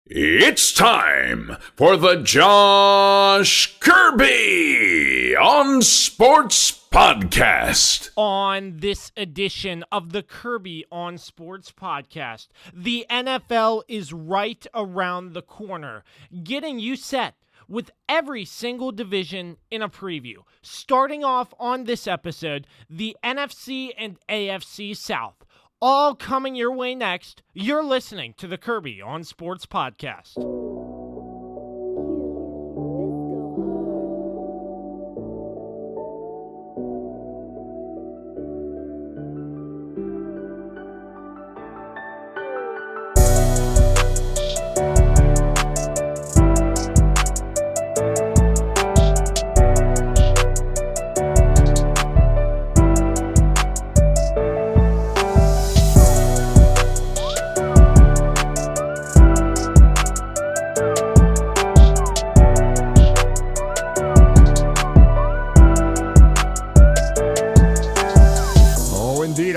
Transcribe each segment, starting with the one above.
It's time for the Josh Kirby on Sports Podcast. On this edition of the Kirby on Sports Podcast, the NFL is right around the corner, getting you set with every single division in a preview. Starting off on this episode, the NFC and AFC South. All coming your way next. You're listening to the Kirby on Sports Podcast.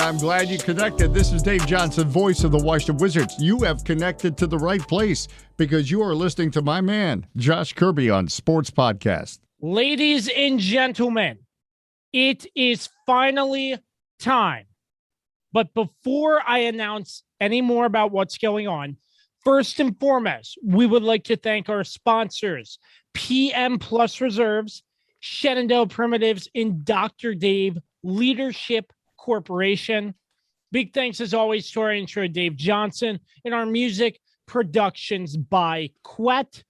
I'm glad you connected. This is Dave Johnson, voice of the Washington Wizards. You have connected to the right place because you are listening to my man, Josh Kirby on Sports Podcast. Ladies and gentlemen, it is finally time. But before I announce any more about what's going on, first and foremost, we would like to thank our sponsors, PM Plus Reserves, Shenandoah Primitives, and Dr. Dave Leadership Corporation. Big thanks as always to our intro, Dave Johnson, and our music productions by Quet.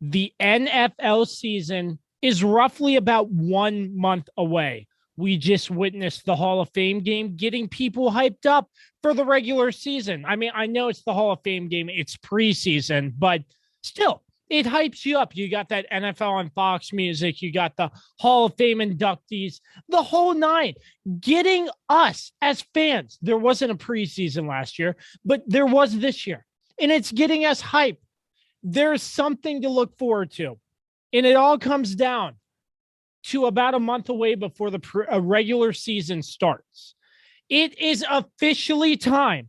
The NFL season is roughly about 1 month away. We just witnessed the Hall of Fame game getting people hyped up for the regular season. I mean, I know it's the Hall of Fame game, it's preseason, but still, it hypes you up. You got that NFL on Fox music. You got the Hall of Fame inductees, the whole nine, getting us as fans. There wasn't a preseason last year, but there was this year, and it's getting us hyped. There's something to look forward to, and it all comes down to about a month away before the regular season starts. It is officially time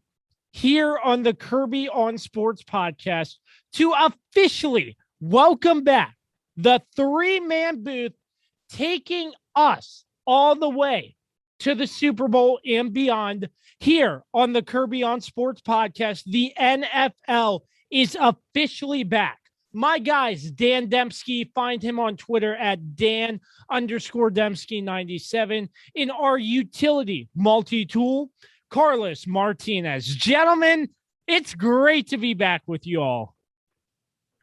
here on the Kirby on Sports Podcast to officially welcome back the three-man booth, taking us all the way to the Super Bowl and beyond here on the Kirby on Sports Podcast. The NFL is officially back. My guys, Dan Demski, find him on Twitter at Dan_Demski97. In our utility multi-tool, Carlos Martinez. Gentlemen, it's great to be back with you all.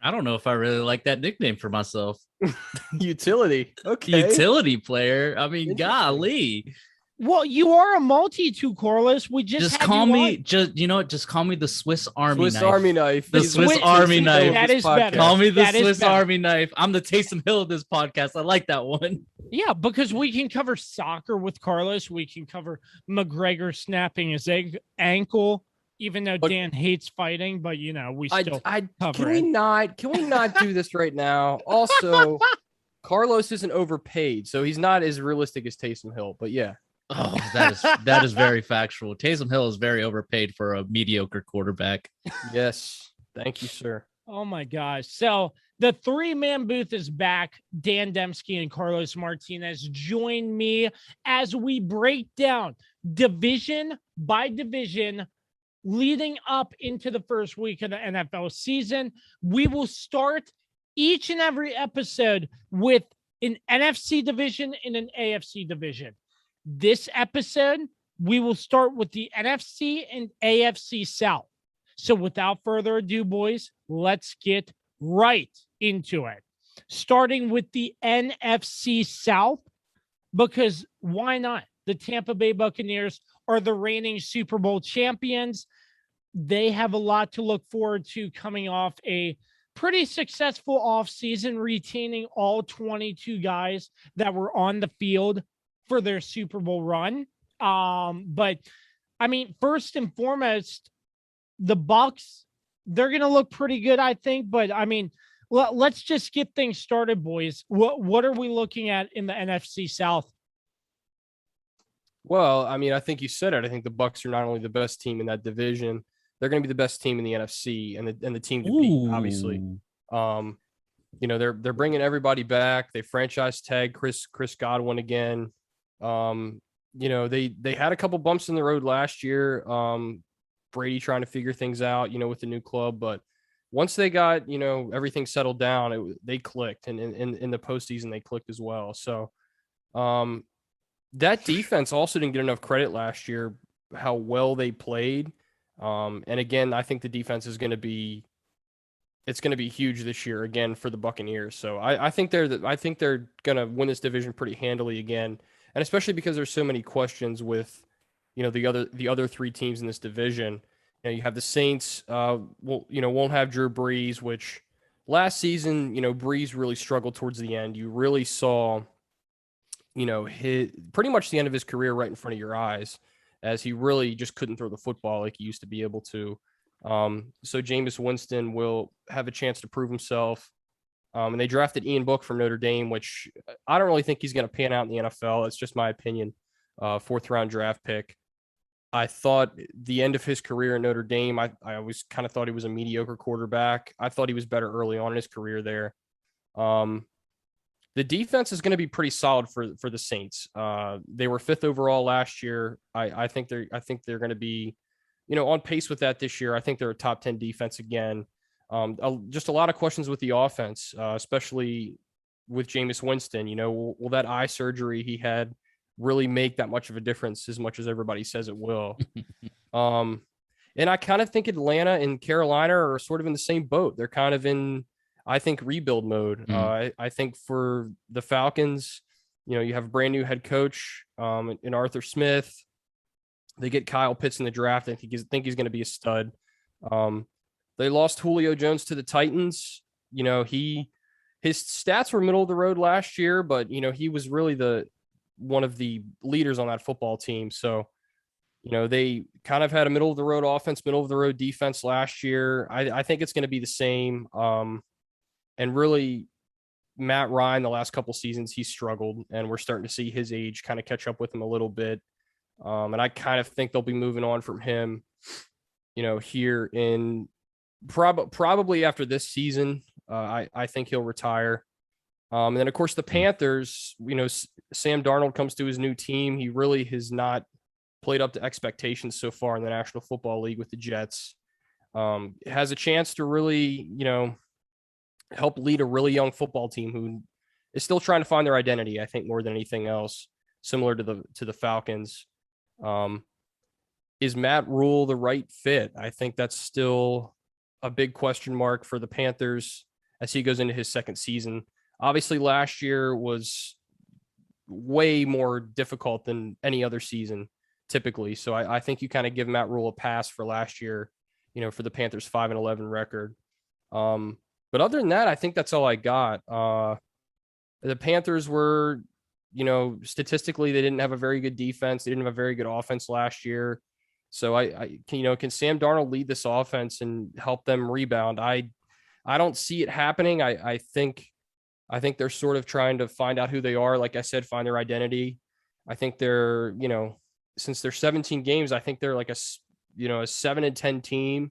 I don't know if I really like that nickname for myself. Utility. Okay. Utility player. I mean, golly. Well, you are a multi-tool, Carlos. We just call me, just call me the Swiss Army knife. Army knife. The Swiss Army knife. That is better. Call me the Swiss Army knife. I'm the Taysom Hill of this podcast. I like that one. Yeah, because we can cover soccer with Carlos. We can cover McGregor snapping his ankle, even though Dan hates fighting, but we still cover Can we not do this right now? Also, Carlos isn't overpaid, so he's not as realistic as Taysom Hill, but yeah. Oh, that is very factual. Taysom Hill is very overpaid for a mediocre quarterback. Yes. Thank you, sir. Oh my gosh. So the three-man booth is back. Dan Demski and Carlos Martinez join me as we break down division by division leading up into the first week of the NFL season. We will start each and every episode with an NFC division and an AFC division. This episode, we will start with the NFC and AFC South. So without further ado, boys, let's get right into it. Starting with the NFC South, because why not? The Tampa Bay Buccaneers are the reigning Super Bowl champions. They have a lot to look forward to coming off a pretty successful offseason, retaining all 22 guys that were on the field for their Super Bowl run. But I mean, first and foremost, the Bucs, they're going to look pretty good, I think. But I mean, let's just get things started, boys. What are we looking at in the NFC South? Well, I mean, I think you said it. I think the Bucs are not only the best team in that division, they're going to be the best team in the NFC and the team to beat, obviously. They're bringing everybody back. They franchise tag Chris Godwin again. They had a couple bumps in the road last year. Brady trying to figure things out, with the new club, but once they got, everything settled down, they clicked, and in the postseason they clicked as well. So, that defense also didn't get enough credit last year, how well they played. And again, I think the defense is going to be huge this year again for the Buccaneers. So I think they're going to win this division pretty handily again, and especially because there's so many questions with, the other three teams in this division. You have the Saints, won't have Drew Brees, which last season, Brees really struggled towards the end. You really saw, pretty much the end of his career right in front of your eyes, as he really just couldn't throw the football like he used to be able to. So Jameis Winston will have a chance to prove himself. And they drafted Ian Book from Notre Dame, which I don't really think he's going to pan out in the NFL. It's just my opinion. 4th round draft pick. I thought the end of his career in Notre Dame, I always kind of thought he was a mediocre quarterback. I thought he was better early on in his career there. The defense is going to be pretty solid for the Saints. They were 5th overall last year. I think they're going to be, on pace with that this year. I think they're a top 10 defense again. Just a lot of questions with the offense, especially with Jameis Winston. Will that eye surgery he had really make that much of a difference as much as everybody says it will? And I kind of think Atlanta and Carolina are sort of in the same boat. They're kind of in, I think, rebuild mode. I think for the Falcons, you have a brand new head coach in Arthur Smith. They get Kyle Pitts in the draft. I think he's going to be a stud. They lost Julio Jones to the Titans. His stats were middle of the road last year, but he was really one of the leaders on that football team. So, they kind of had a middle of the road offense, middle of the road defense last year. I think it's going to be the same. And really, Matt Ryan, the last couple seasons, he struggled, and we're starting to see his age kind of catch up with him a little bit. And I kind of think they'll be moving on from him, here in probably after this season. I think he'll retire. And then, of course, the Panthers, Sam Darnold comes to his new team. He really has not played up to expectations so far in the National Football League with the Jets. Has a chance to really, help lead a really young football team who is still trying to find their identity, I think, more than anything else, similar to the Falcons. Is Matt Rule the right fit? I think that's still a big question mark for the Panthers as he goes into his second season. Obviously, last year was way more difficult than any other season typically. So I think you kind of give Matt Rule a pass for last year, for the Panthers 5-11 record. But other than that, I think that's all I got. The Panthers were, statistically, they didn't have a very good defense. They didn't have a very good offense last year. So can Sam Darnold lead this offense and help them rebound? I don't see it happening. I think they're sort of trying to find out who they are. Like I said, find their identity. I think they're, since they're 17 games, I think they're like a 7-10 team,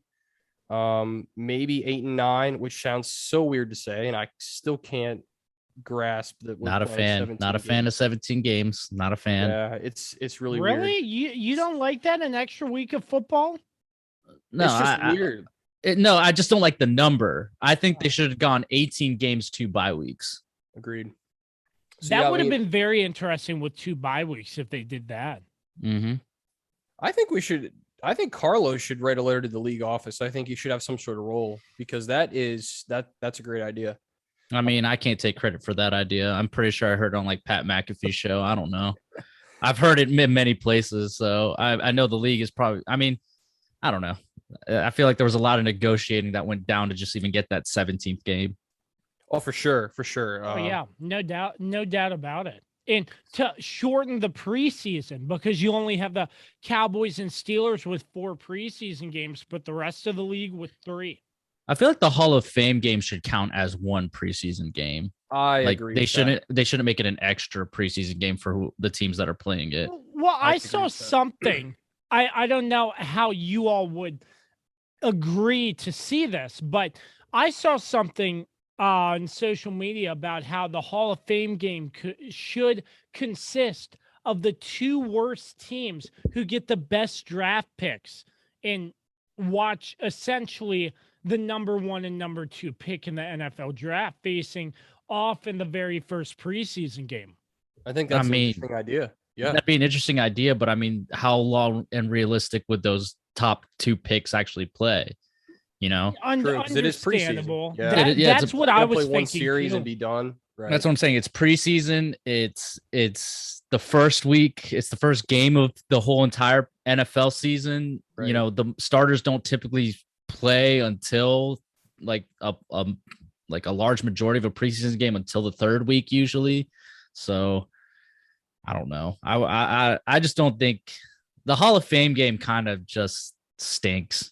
maybe 8-9, which sounds so weird to say. And I still can't grasp that. Not a fan of 17 games. Not a fan. Yeah. It's really weird. Really? You don't like that? An extra week of football? No, it's just weird. No, I just don't like the number. I think they should have gone 18 games, 2 bye weeks. Agreed. So that would have been very interesting with 2 bye weeks if they did that. Mm-hmm. I think Carlos should write a letter to the league office. I think he should have some sort of role, because that's a great idea. I mean, I can't take credit for that idea. I'm pretty sure I heard it on like Pat McAfee's show. I don't know. I've heard it in many places. So I know the league is probably, I mean, I don't know. I feel like there was a lot of negotiating that went down to just even get that 17th game. Oh, for sure. Yeah, no doubt about it. And to shorten the preseason, because you only have the Cowboys and Steelers with 4 preseason games, but the rest of the league with 3. I feel like the Hall of Fame game should count as 1 preseason game. I agree. They shouldn't make it an extra preseason game for the teams that are playing it. Well, I saw something. I don't know how you all would agree to see this, but I saw something on social media about how the Hall of Fame game should consist of the two worst teams who get the best draft picks and watch essentially the number 1 and number 2 pick in the NFL draft facing off in the very first preseason game. I think that's an interesting idea. Yeah. That'd be an interesting idea, but I mean, how long and realistic would those top 2 picks actually play? You know, True, it is understandable. Yeah. That's what I was play thinking. One series too. and be done. Right. That's what I'm saying. It's preseason. It's the first week. It's the first game of the whole entire NFL season. Right. You know, the starters don't typically play until like a large majority of a preseason game until the third week usually. So I don't know. I just don't think the Hall of Fame game kind of just stinks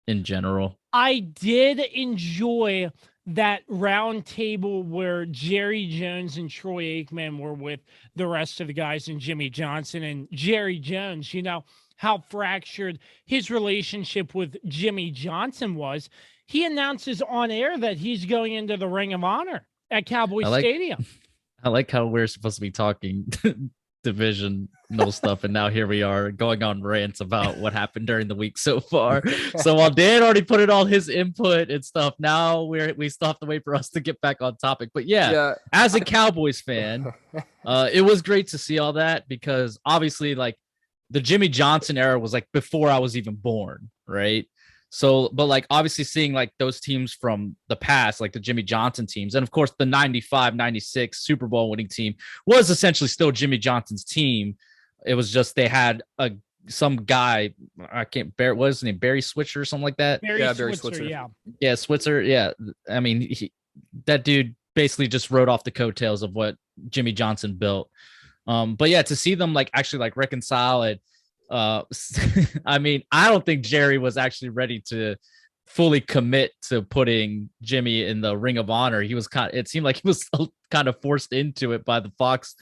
in general. I did enjoy that round table where Jerry Jones and Troy Aikman were with the rest of the guys and Jimmy Johnson. And Jerry Jones, you know, how fractured his relationship with Jimmy Johnson was. He announces on air that he's going into the Ring of Honor at Cowboy Stadium. I like how we're supposed to be talking divisional stuff, and now here we are going on rants about what happened during the week so far. So while Dan already put in all his input and stuff, now we still have to wait for us to get back on topic. But yeah. As a Cowboys fan, it was great to see all that because obviously, like, the Jimmy Johnson era was like before I was even born, right? So, but like obviously seeing like those teams from the past, like the Jimmy Johnson teams, and of course the 95, 96 Super Bowl winning team was essentially still Jimmy Johnson's team. It was just they had some guy, what was his name, Barry Switzer or something like that. Barry Switzer. Yeah, Switzer. Yeah, I mean that dude basically just wrote off the coattails of what Jimmy Johnson built. But yeah, to see them like actually like reconcile it. I mean, I don't think Jerry was actually ready to fully commit to putting Jimmy in the Ring of Honor. It seemed like he was kind of forced into it by the Fox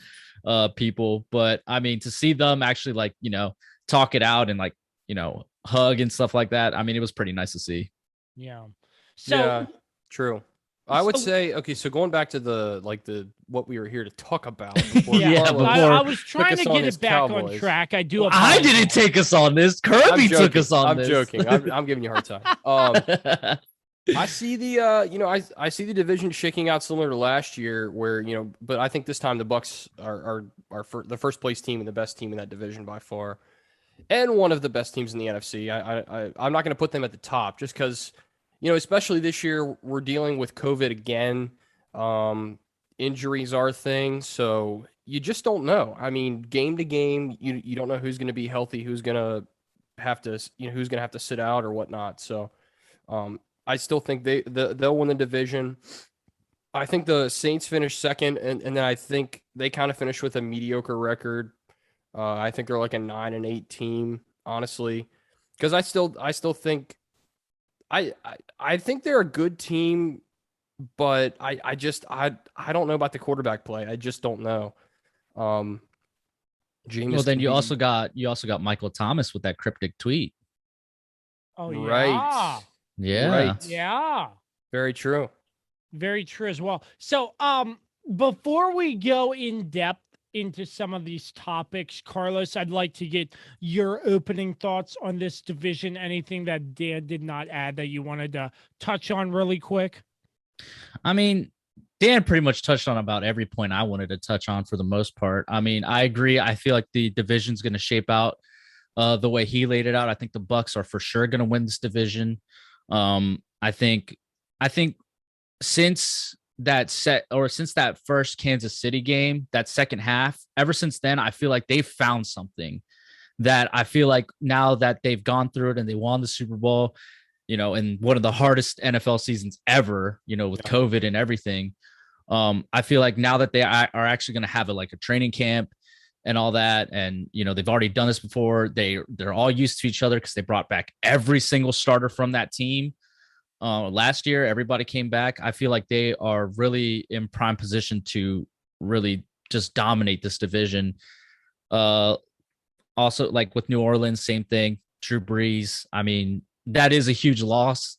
people. But I mean, to see them actually like, you know, talk it out and like, you know, hug and stuff like that. I mean, it was pretty nice to see. Yeah. So true. I would say, okay, so going back to what we were here to talk about. I was trying to get it back on track. I didn't take us on this. Kirby took us on this. I'm joking. I'm giving you a hard time. I see the, I see the division shaking out similar to last year where, you know, but I think this time the Bucs are the first place team and the best team in that division by far. And one of the best teams in the NFC. I'm not going to put them at the top just because, you know, especially this year, we're dealing with COVID again. Injuries are a thing, so you just don't know. I mean, game to game, you don't know who's going to be healthy, who's going to have to sit out or whatnot. So, I still think they'll win the division. I think the Saints finish second, and then I think they kind of finish with a mediocre record. I think they're like a 9-8 team, honestly, because I still think. I think they're a good team, but I don't know about the quarterback play. I just don't know. Jameis. Well, then you also got Michael Thomas with that cryptic tweet. Oh yeah. Right. Yeah. Right. Yeah. Very true. Very true as well. So, before we go in depth into some of these topics, Carlos, I'd like to get your opening thoughts on this division. Anything that Dan did not add that you wanted to touch on really quick? I mean, Dan pretty much touched on about every point I wanted to touch on for the most part. I mean, I agree. I feel like the division's going to shape out the way he laid it out. I think the Bucs are for sure going to win this division. I think since that first Kansas City game, that second half, ever since then, I feel like they've found something that I feel like now that they've gone through it and they won the Super Bowl, you know, in one of the hardest NFL seasons ever, you know, with COVID and everything. I feel like now that they are actually going to have a training camp and all that. And, you know, they've already done this before. They're all used to each other because they brought back every single starter from that team. Last year, everybody came back. I feel like they are really in prime position to really just dominate this division. Also, like with New Orleans, same thing. Drew Brees. I mean, that is a huge loss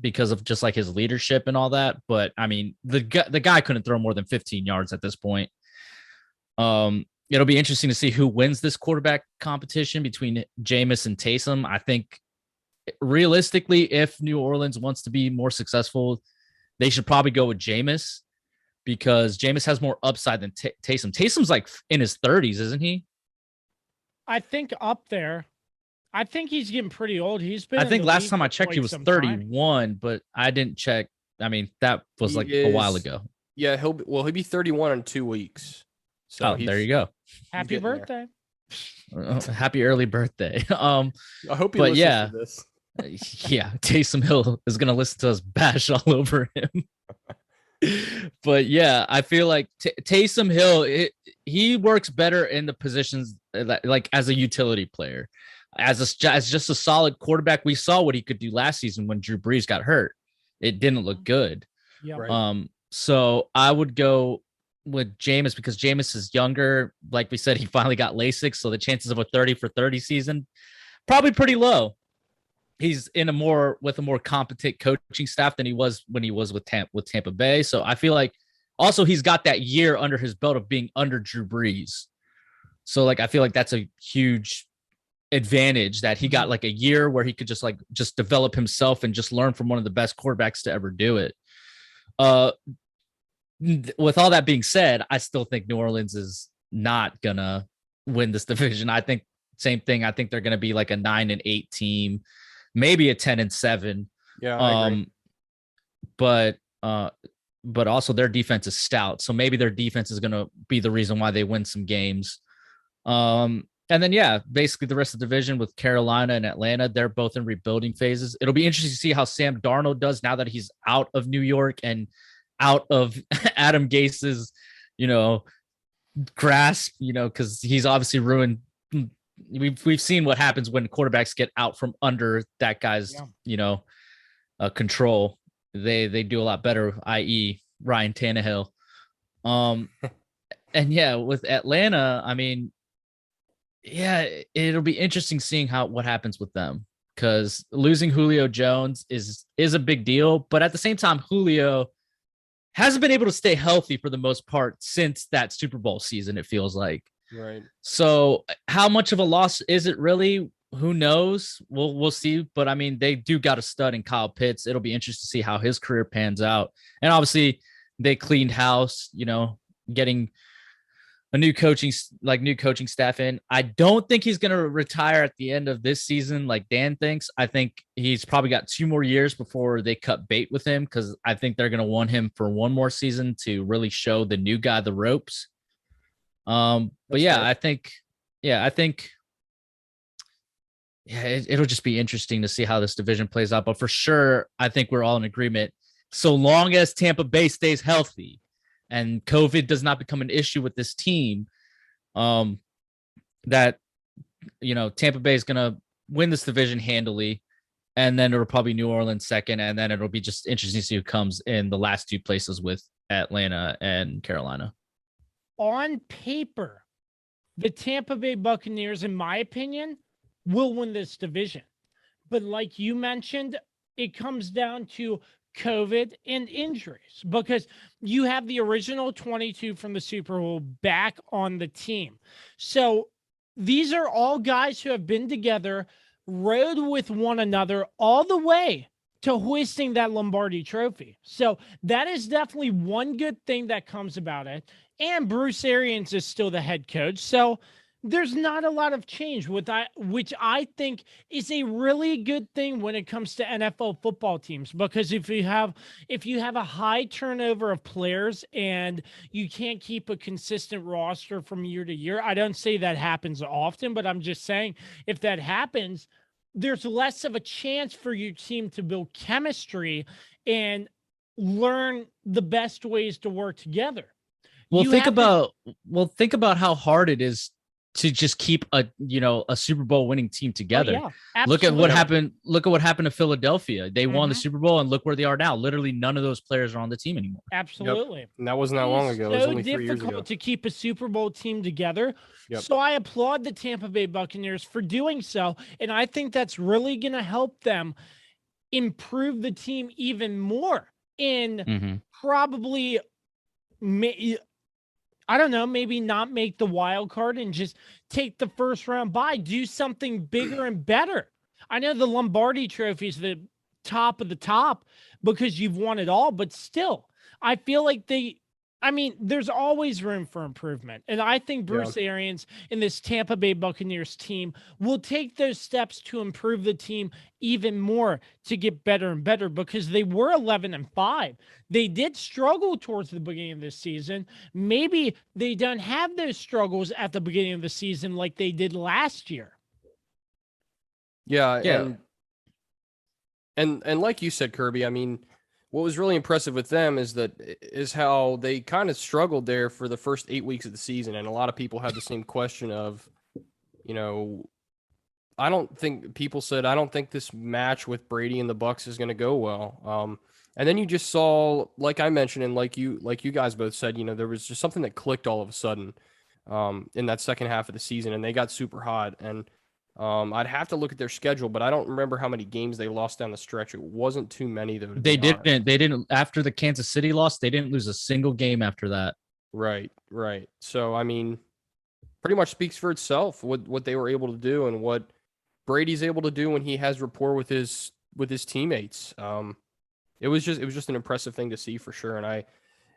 because of just like his leadership and all that. But I mean, the guy couldn't throw more than 15 yards at this point. It'll be interesting to see who wins this quarterback competition between Jameis and Taysom. I think realistically, if New Orleans wants to be more successful, they should probably go with Jameis because Jameis has more upside than Taysom. Taysom's like in his 30s, isn't he? I think up there. I think he's getting pretty old. I think last time I checked, he was 31, but I didn't check. I mean, that was like a while ago. Yeah, he'll be 31 in 2 weeks. So there you go. Happy birthday. Happy early birthday. I hope he listens to this. Yeah, Taysom Hill is going to listen to us bash all over him. But yeah, I feel like Taysom Hill, he works better in the positions like as a utility player, as just a solid quarterback. We saw what he could do last season when Drew Brees got hurt. It didn't look good. Yeah. Right. So I would go with Jameis because Jameis is younger. Like we said, he finally got LASIK, so the chances of a 30 for 30 season probably pretty low. He's with a more competent coaching staff than he was when he was with Tampa Bay. So I feel like also he's got that year under his belt of being under Drew Brees. So like I feel like that's a huge advantage that he got like a year where he could just develop himself and just learn from one of the best quarterbacks to ever do it. With all that being said, I still think New Orleans is not gonna win this division. I think same thing. I think they're gonna be like a 9-8 team, maybe a 10-7. Yeah, I agree. But also their defense is stout, so maybe their defense is gonna be the reason why they win some games. And then basically the rest of the division with Carolina and Atlanta, they're both in rebuilding phases. It'll be interesting to see how Sam Darnold does now that he's out of New York and out of Adam Gase's, grasp, because he's obviously ruined. We've seen what happens when quarterbacks get out from under that guy's, control. They do a lot better, i.e. Ryan Tannehill. And with Atlanta, I mean, it'll be interesting seeing what happens with them because losing Julio Jones is a big deal. But at the same time, Julio hasn't been able to stay healthy for the most part since that Super Bowl season, it feels like. Right. So how much of a loss is it really? Who knows? We'll see. But I mean, they do got a stud in Kyle Pitts. It'll be interesting to see how his career pans out. And obviously they cleaned house, getting a new coaching staff in. I don't think he's going to retire at the end of this season like Dan thinks. I think he's probably got 2 more years before they cut bait with him because I think they're going to want him for 1 more season to really show the new guy the ropes. But I think it'll just be interesting to see how this division plays out. But for sure, I think we're all in agreement. So long as Tampa Bay stays healthy and COVID does not become an issue with this team, that, Tampa Bay is going to win this division handily. And then it'll probably New Orleans second. And then it'll be just interesting to see who comes in the last 2 places with Atlanta and Carolina. On paper, the Tampa Bay Buccaneers, in my opinion, will win this division. But like you mentioned, it comes down to COVID and injuries because you have the original 22 from the Super Bowl back on the team. So these are all guys who have been together, rode with one another all the way to hoisting that Lombardi trophy. So that is definitely one good thing that comes about it. And Bruce Arians is still the head coach. So there's not a lot of change with that, which I think is a really good thing when it comes to NFL football teams, because if you have a high turnover of players and you can't keep a consistent roster from year to year, I don't say that happens often, but I'm just saying if that happens, there's less of a chance for your team to build chemistry and learn the best ways to work together. Think about how hard it is to just keep a Super Bowl winning team together. Oh, yeah, Look at what absolutely. happened. Look at what happened to Philadelphia. They won the Mhm. Super Bowl, and look where they are now. Literally, none of those players are on the team anymore. Absolutely. And that wasn't that It long is ago. It was so only 3 years ago. difficult to keep a Super Bowl team together. Yep. So I applaud the Tampa Bay Buccaneers for doing so. And I think that's really going to help them improve the team even more in probably, I don't know, maybe not make the wild card and just take the first round bye, do something bigger and better. I know the Lombardi trophy is the top of the top because you've won it all, but still, I feel like there's always room for improvement. And I think Bruce Arians and this Tampa Bay Buccaneers team will take those steps to improve the team even more to get better and better because they were 11-5. They did struggle towards the beginning of the season. Maybe they don't have those struggles at the beginning of the season like they did last year. Yeah. And like you said, Kirby, I mean, what was really impressive with them is how they kind of struggled there for the first 8 weeks of the season. And a lot of people had the same question of, I don't think this match with Brady and the Bucs is going to go well. And then you just saw, like I mentioned, and like you guys both said, there was just something that clicked all of a sudden in that second half of the season, and they got super hot. And I'd have to look at their schedule, but I don't remember how many games they lost down the stretch. It wasn't too many, though. They didn't after the Kansas City loss, they didn't lose a single game after that. Right. So, I mean, pretty much speaks for itself what they were able to do and what Brady's able to do when he has rapport with his teammates. It was just an impressive thing to see for sure.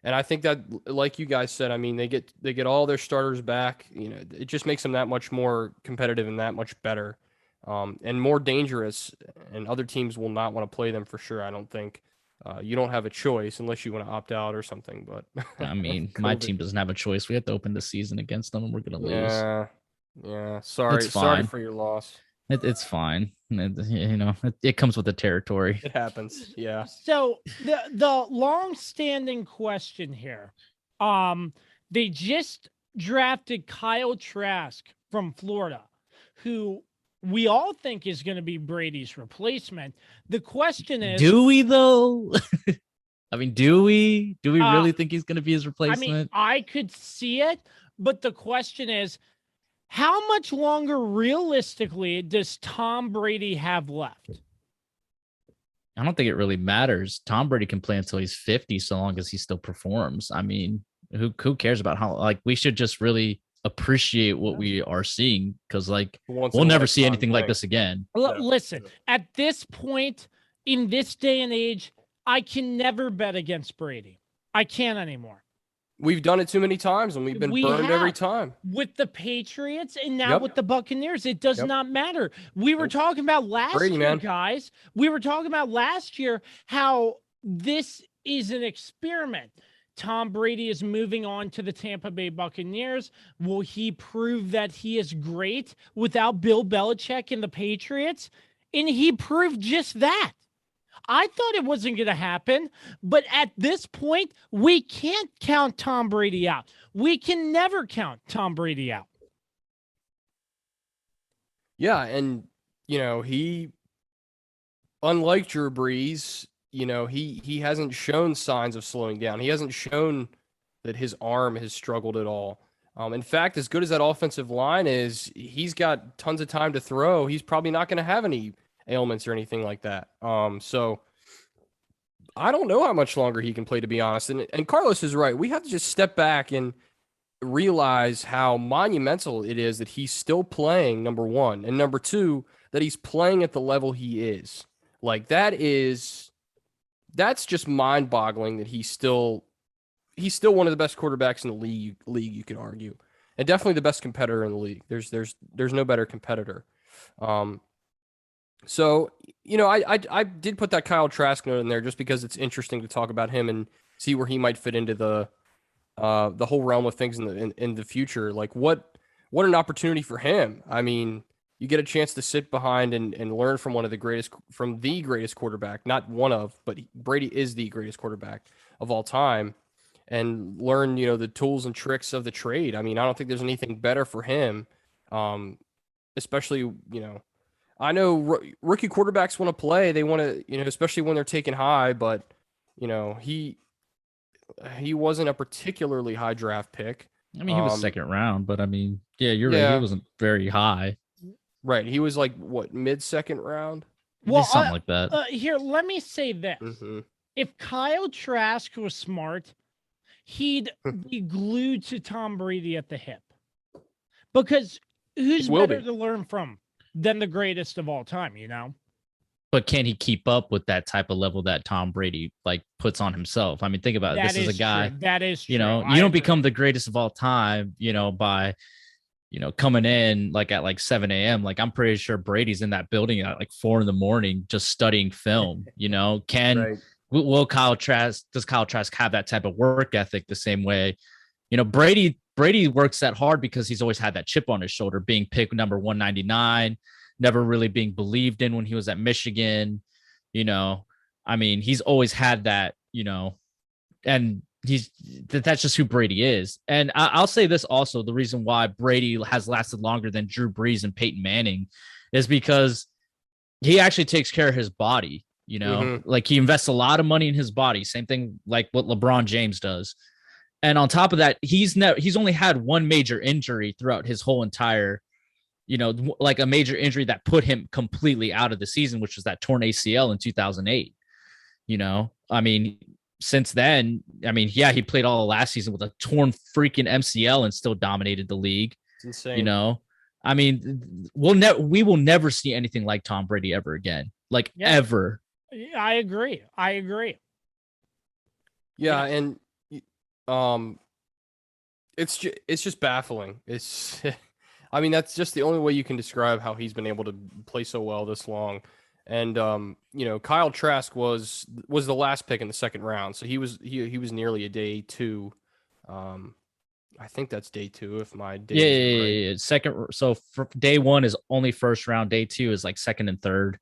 And I think that, like you guys said, I mean, they get all their starters back. It just makes them that much more competitive and that much better, and more dangerous. And other teams will not want to play them for sure. I don't think. You don't have a choice unless you want to opt out or something. But I mean, my team doesn't have a choice. We have to open the season against them, and we're gonna lose. Yeah. Sorry for your loss. It's fine. It comes with the territory. It happens. Yeah. So the long-standing question here, they just drafted Kyle Trask from Florida, who we all think is going to be Brady's replacement. The question is, do we though? I mean, do we really think he's going to be his replacement? I mean, I could see it, but the question is, how much longer realistically does Tom Brady have left? I don't think it really matters. Tom Brady can play until he's 50, so long as he still performs. I mean, who cares about how? Like, we should just really appreciate what we are seeing because, like, we'll never see anything like this again. Listen, at this point in this day and age, I can never bet against Brady. I can't anymore. We've done it too many times, and we've been burned every time. With the Patriots and now with the Buccaneers, it does not matter. We were talking about last year, guys. We were talking about last year how this is an experiment. Tom Brady is moving on to the Tampa Bay Buccaneers. Will he prove that he is great without Bill Belichick and the Patriots? And he proved just that. I thought it wasn't going to happen, but at this point, we can't count Tom Brady out. We can never count Tom Brady out. Yeah, and, he, unlike Drew Brees, he hasn't shown signs of slowing down. He hasn't shown that his arm has struggled at all. In fact, as good as that offensive line is, he's got tons of time to throw. He's probably not going to have any ailments or anything like that. So I don't know how much longer he can play, to be honest. And Carlos is right. We have to just step back and realize how monumental it is that he's still playing, number one, and number two, that he's playing at the level he is. Like, that's just mind-boggling that he's still one of the best quarterbacks in the league, you could argue. And definitely the best competitor in the league. There's no better competitor. So, I did put that Kyle Trask note in there just because it's interesting to talk about him and see where he might fit into the whole realm of things in the future. Like, what an opportunity for him. I mean, you get a chance to sit behind and learn from the greatest quarterback, not one of, but Brady is the greatest quarterback of all time, and learn, the tools and tricks of the trade. I mean, I don't think there's anything better for him Especially, I know rookie quarterbacks want to play. They want to, especially when they're taken high, but, he wasn't a particularly high draft pick. I mean, he was second round, but I mean, yeah, you're right. He wasn't very high. Right. He was like, what, mid-second round? Well, something like that. Here, let me say this. Mm-hmm. If Kyle Trask was smart, he'd be glued to Tom Brady at the hip. Because who's better to learn from than the greatest of all time, But can he keep up with that type of level that Tom Brady puts on himself? I mean, think about it. This is a guy. True. That is true. You don't become the greatest of all time, by coming in at 7 a.m. I'm pretty sure Brady's in that building at 4 a.m. just studying film. Will Kyle Trask have that type of work ethic the same way? Brady works that hard because he's always had that chip on his shoulder, being picked number 199, never really being believed in when he was at Michigan. I mean, he's always had that, and that's just who Brady is. And I'll say this also, the reason why Brady has lasted longer than Drew Brees and Peyton Manning is because he actually takes care of his body, Mm-hmm. he invests a lot of money in his body. Same thing like what LeBron James does. And on top of that, he's only had one major injury throughout his whole entire, a major injury that put him completely out of the season, which was that torn ACL in 2008. I mean, since then, he played all last season with a torn freaking MCL and still dominated the league. It's insane. I mean, we will never see anything like Tom Brady ever again, ever. I agree. Yeah, and it's just baffling. I mean, that's just the only way you can describe how he's been able to play so well this long. And Kyle Trask was the last pick in the second round, so he was nearly a day two. I think that's day two if my day. Yeah, right. Second. So for day one is only first round. Day two is second and third.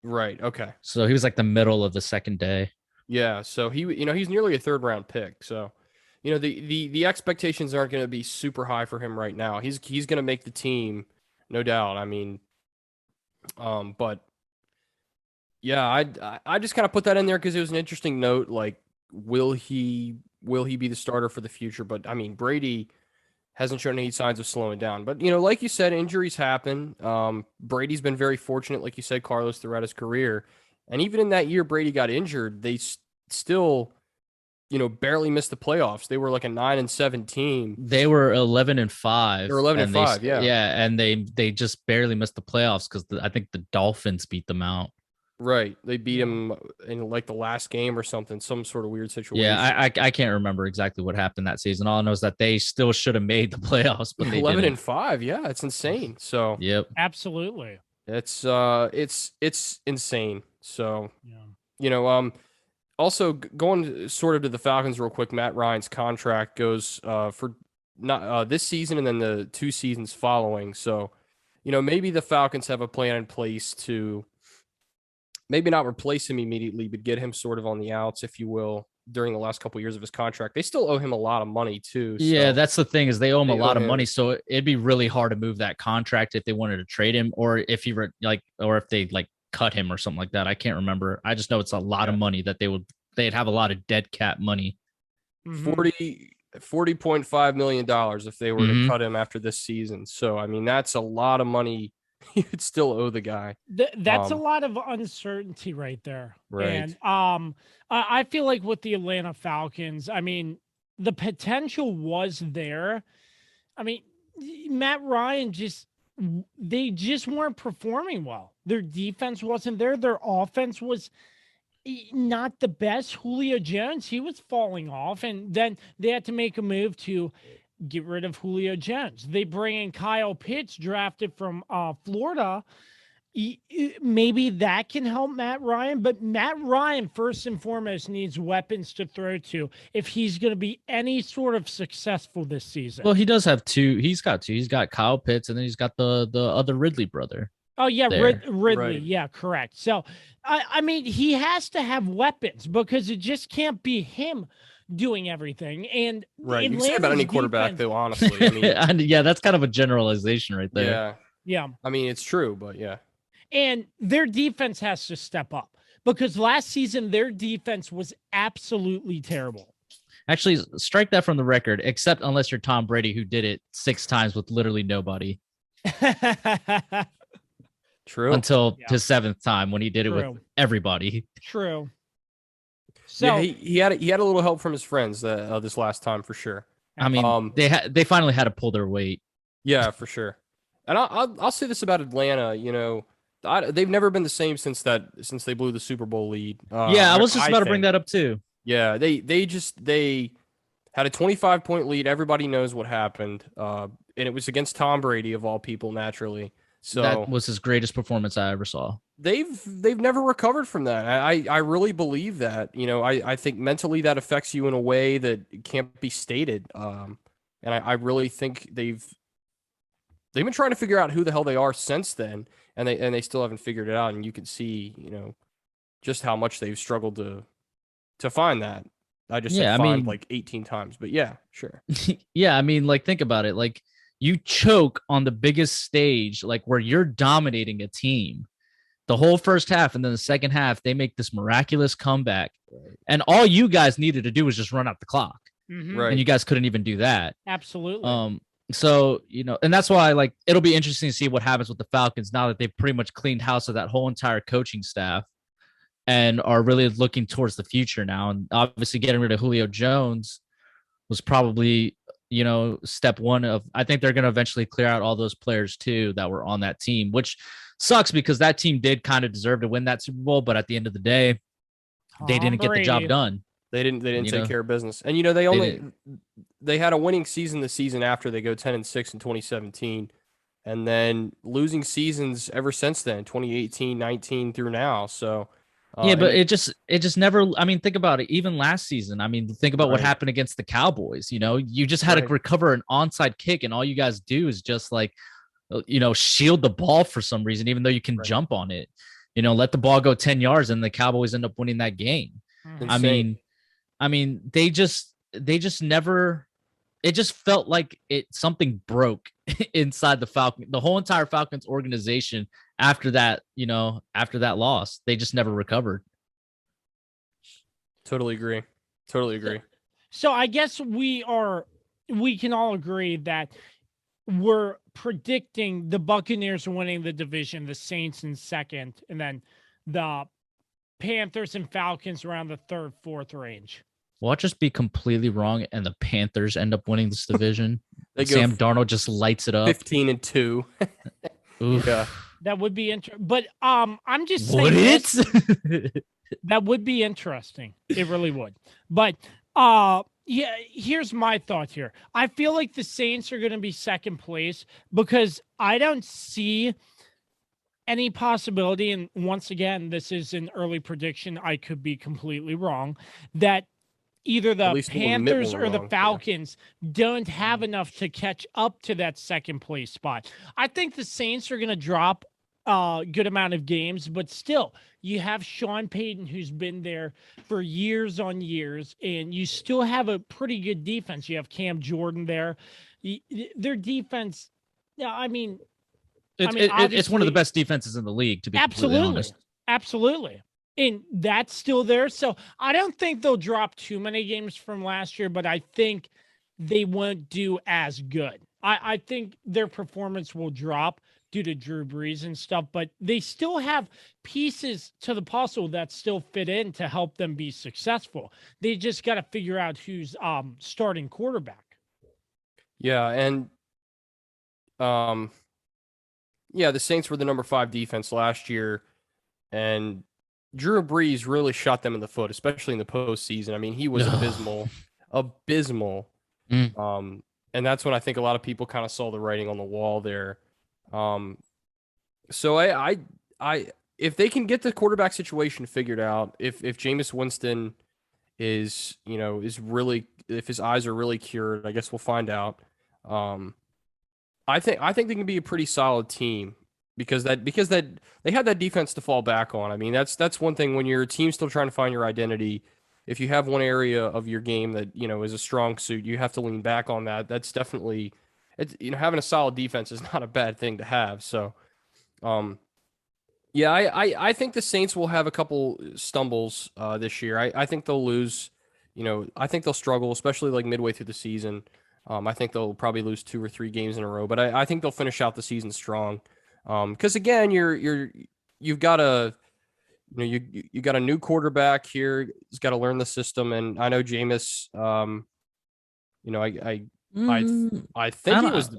Right. Okay. So he was the middle of the second day. Yeah. So he's nearly a third round pick. So, the expectations aren't going to be super high for him right now. He's going to make the team, no doubt. I mean, but yeah, I just kind of put that in there because it was an interesting note. Will he be the starter for the future? But I mean, Brady hasn't shown any signs of slowing down. But, like you said, injuries happen. Brady's been very fortunate, like you said, Carlos, throughout his career. And even in that year Brady got injured, they still, barely missed the playoffs. They were a 9-7 team. They were 11-5. They were 11-5, yeah. Yeah, and they just barely missed the playoffs because I think the Dolphins beat them out. Right. They beat him in the last game or something, some sort of weird situation. Yeah, I can't remember exactly what happened that season. All I know is that they still should have made the playoffs, but they 11-5. Yeah, it's insane. So yep. Absolutely. It's insane. So also going sort of to the Falcons real quick, Matt Ryan's contract goes for not this season and then the 2 seasons following. So, maybe the Falcons have a plan in place to maybe not replace him immediately, but get him sort of on the outs, if you will, during the last couple of years of his contract. They still owe him a lot of money too. So yeah, that's the thing is they owe him a lot of money. So it'd be really hard to move that contract if they wanted to trade him or if he were or if they cut him or something like that. I can't remember. I just know it's a lot of money that they'd have a lot of dead cap money. $40.5 million if they were to cut him after this season. So, I mean, that's a lot of money you would still owe the guy. That's a lot of uncertainty right there. Right. And I feel like with the Atlanta Falcons, I mean, the potential was there. I mean, Matt Ryan they just weren't performing well. Their defense wasn't there. Their offense was not the best. Julio Jones, he was falling off. And then they had to make a move to get rid of Julio Jones. They bring in Kyle Pitts, drafted from Florida. Maybe that can help Matt Ryan, but Matt Ryan, first and foremost, needs weapons to throw to if he's going to be any sort of successful this season. Well, he does have two. He's got two. He's got Kyle Pitts, and then he's got the other Ridley brother. Oh, yeah, Ridley. Right. Yeah, correct. So, I mean, he has to have weapons because it just can't be him doing everything. And Right. You can say about any quarterback, defense, though, honestly. I mean, And yeah, that's kind of a generalization right there. yeah. yeah. I mean, it's true, but yeah. And their defense has to step up because last season their defense was absolutely terrible. Actually, strike that from the record, except unless you're Tom Brady, who did it 6 times with literally nobody True. until his 7th time when he did it True. with everybody. True. So yeah, he had a little help from his friends this last time for sure. I mean, they finally had to pull their weight. Yeah, for sure. And I'll say this about Atlanta. You know, they've never been the same since they blew the Super Bowl lead. Yeah, I was just about to bring that up too. Yeah, they had a 25-point lead. Everybody knows what happened, and it was against Tom Brady of all people, naturally. So that was his greatest performance I ever saw. They've never recovered from that. I really believe that. You know, I think mentally that affects you in a way that can't be stated. And I really think they've been trying to figure out who the hell they are since then, and they still haven't figured it out. And you can see, you know, just how much they've struggled to find that. I just said find like 18 times, but yeah, sure. Yeah, I mean, like, think about it. Like, you choke on the biggest stage, like where you're dominating a team the whole first half, and then the second half they make this miraculous comeback, and all you guys needed to do was just run out the clock, Right? and you guys couldn't even do that. Absolutely. So, you know, and that's why, like, it'll be interesting to see what happens with the Falcons now that they've pretty much cleaned house of that whole entire coaching staff and are really looking towards the future now. And obviously getting rid of Julio Jones was probably, you know, step one of, I think they're going to eventually clear out all those players too that were on that team, which sucks because that team did kind of deserve to win that Super Bowl. But at the end of the day, they didn't get the job done. They didn't take care of business. And, you know, they had a winning season the season after. They go 10-6 in 2017, and then losing seasons ever since then, 2018, 19 through now. So, yeah, but it just never, I mean, think about it. Even last season, I mean, think about what happened against the Cowboys. You know, you just had to recover an onside kick, and all you guys do is just, like, you know, shield the ball for some reason, even though you can jump on it. You know, let the ball go 10 yards, and the Cowboys end up winning that game. Insane. I mean, they just never. It just felt like something broke inside the whole entire Falcons organization after that. You know, after that loss, they just never recovered. Totally agree. So I guess we can all agree that we're predicting the Buccaneers winning the division, the Saints in second, and then the Panthers and Falcons around the third, fourth range. Will I just be completely wrong and the Panthers end up winning this division? Sam Darnold just lights it up. 15-2. Yeah. That would be interesting. But I'm just saying that would be interesting. It really would. But yeah, here's my thought here. I feel like the Saints are going to be second place because I don't see any possibility, and once again, this is an early prediction, I could be completely wrong, that either the Panthers or the Falcons don't have enough to catch up to that second place spot. I think the Saints are going to drop a good amount of games, but still, you have Sean Payton, who's been there for years on years, and you still have a pretty good defense. You have Cam Jordan there. Their defense, I mean, it's one of the best defenses in the league, to be completely honest. Absolutely. And that's still there. So I don't think they'll drop too many games from last year, but I think they won't do as good. I think their performance will drop due to Drew Brees and stuff, but they still have pieces to the puzzle that still fit in to help them be successful. They just got to figure out who's starting quarterback. Yeah, and the Saints were the number 5 defense last year, and Drew Brees really shot them in the foot, especially in the postseason. I mean, he was abysmal. And that's when I think a lot of people kind of saw the writing on the wall there. So I if they can get the quarterback situation figured out, if Jameis Winston is really, if his eyes are really cured, I guess we'll find out. I think they can be a pretty solid team because they had that defense to fall back on. I mean, that's one thing when your team's still trying to find your identity. if you have one area of your game that, is a strong suit, you have to lean back on that. That's definitely, having a solid defense is not a bad thing to have. So, yeah, I think the Saints will have a couple stumbles this year. I think they'll lose. I think they'll struggle, especially like midway through the season. I think they'll probably lose 2 or 3 games in a row, but I think they'll finish out the season strong. Because again, you've got you got a new quarterback here. He's got to learn the system, and I know Jameis. I think he was.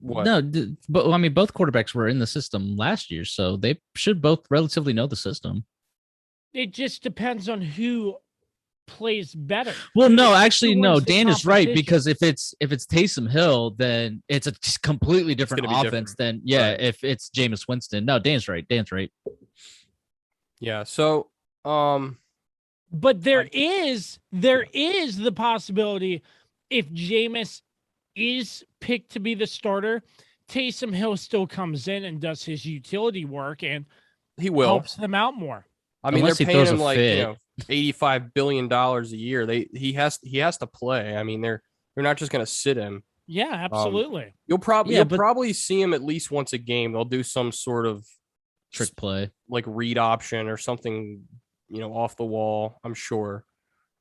What? No, but I mean, both quarterbacks were in the system last year, so they should both relatively know the system. It just depends on who plays better. Well, no, actually, no. Dan is right, because if it's Taysom Hill, then it's a completely different offense than right. If it's Jameis Winston. No, Dan's right. Yeah. So, but there is the possibility if Jameis is picked to be the starter, Taysom Hill still comes in and does his utility work, and he will helps them out more. I mean, they're paying him like $85 billion a year. He has to play. I mean, they're not just going to sit him. Yeah, absolutely. You'll probably see him at least once a game. They'll do some sort of trick play, like read option or something, off the wall. I'm sure,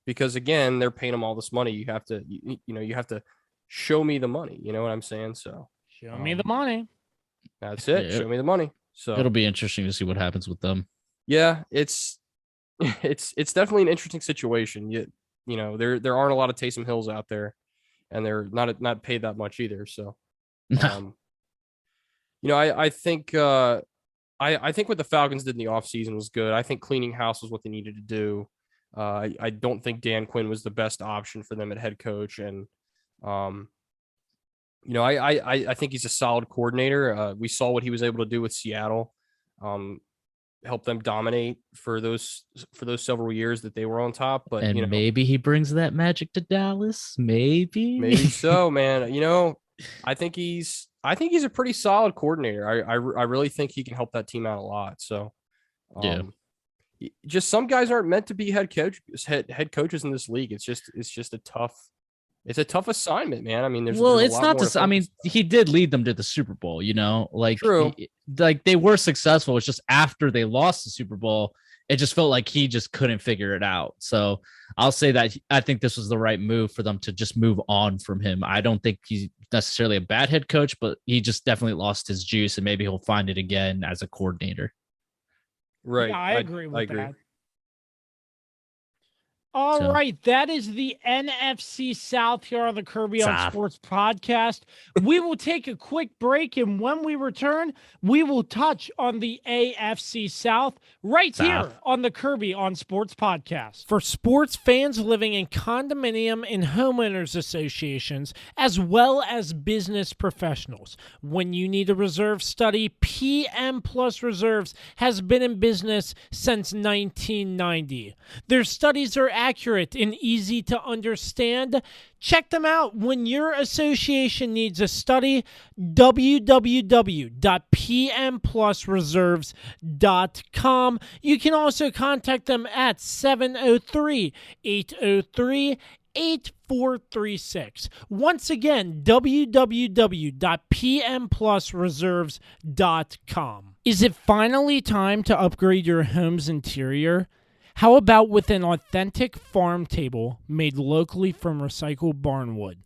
because again, they're paying him all this money. You have to show me the money. You know what I'm saying? So show me the money. That's it. Show me the money. So it'll be interesting to see what happens with them. Yeah, it's definitely an interesting situation. There aren't a lot of Taysom Hills out there, and they're not paid that much either. So, I think I think what the Falcons did in the offseason was good. I think cleaning house was what they needed to do. I don't think Dan Quinn was the best option for them at head coach, and I think he's a solid coordinator. We saw what he was able to do with Seattle. Help them dominate for those several years that they were on top. But maybe he brings that magic to Dallas. Maybe so, man. I think he's a pretty solid coordinator. I really think he can help that team out a lot. So, just some guys aren't meant to be head coaches in this league. It's just a tough assignment, man. I mean, it's not this. I mean, he did lead them to the Super Bowl, True. Like they were successful. It's just after they lost the Super Bowl, it just felt like he just couldn't figure it out. So I'll say that I think this was the right move for them to just move on from him. I don't think he's necessarily a bad head coach, but he just definitely lost his juice, and maybe he'll find it again as a coordinator. Right. Yeah, I agree with that. All right, that is the NFC South here on the Kirby on Sports podcast. We will take a quick break, and when we return, we will touch on the AFC South here on the Kirby on Sports podcast. For sports fans living in condominium and homeowners associations, as well as business professionals, when you need a reserve study, PM Plus Reserves has been in business since 1990. Their studies are accurate and easy to understand. Check them out when your association needs a study. www.pmplusreserves.com. You can also contact them at 703-803-8436. Once again, www.pmplusreserves.com. Is it finally time to upgrade your home's interior? How about with an authentic farm table made locally from recycled barnwood?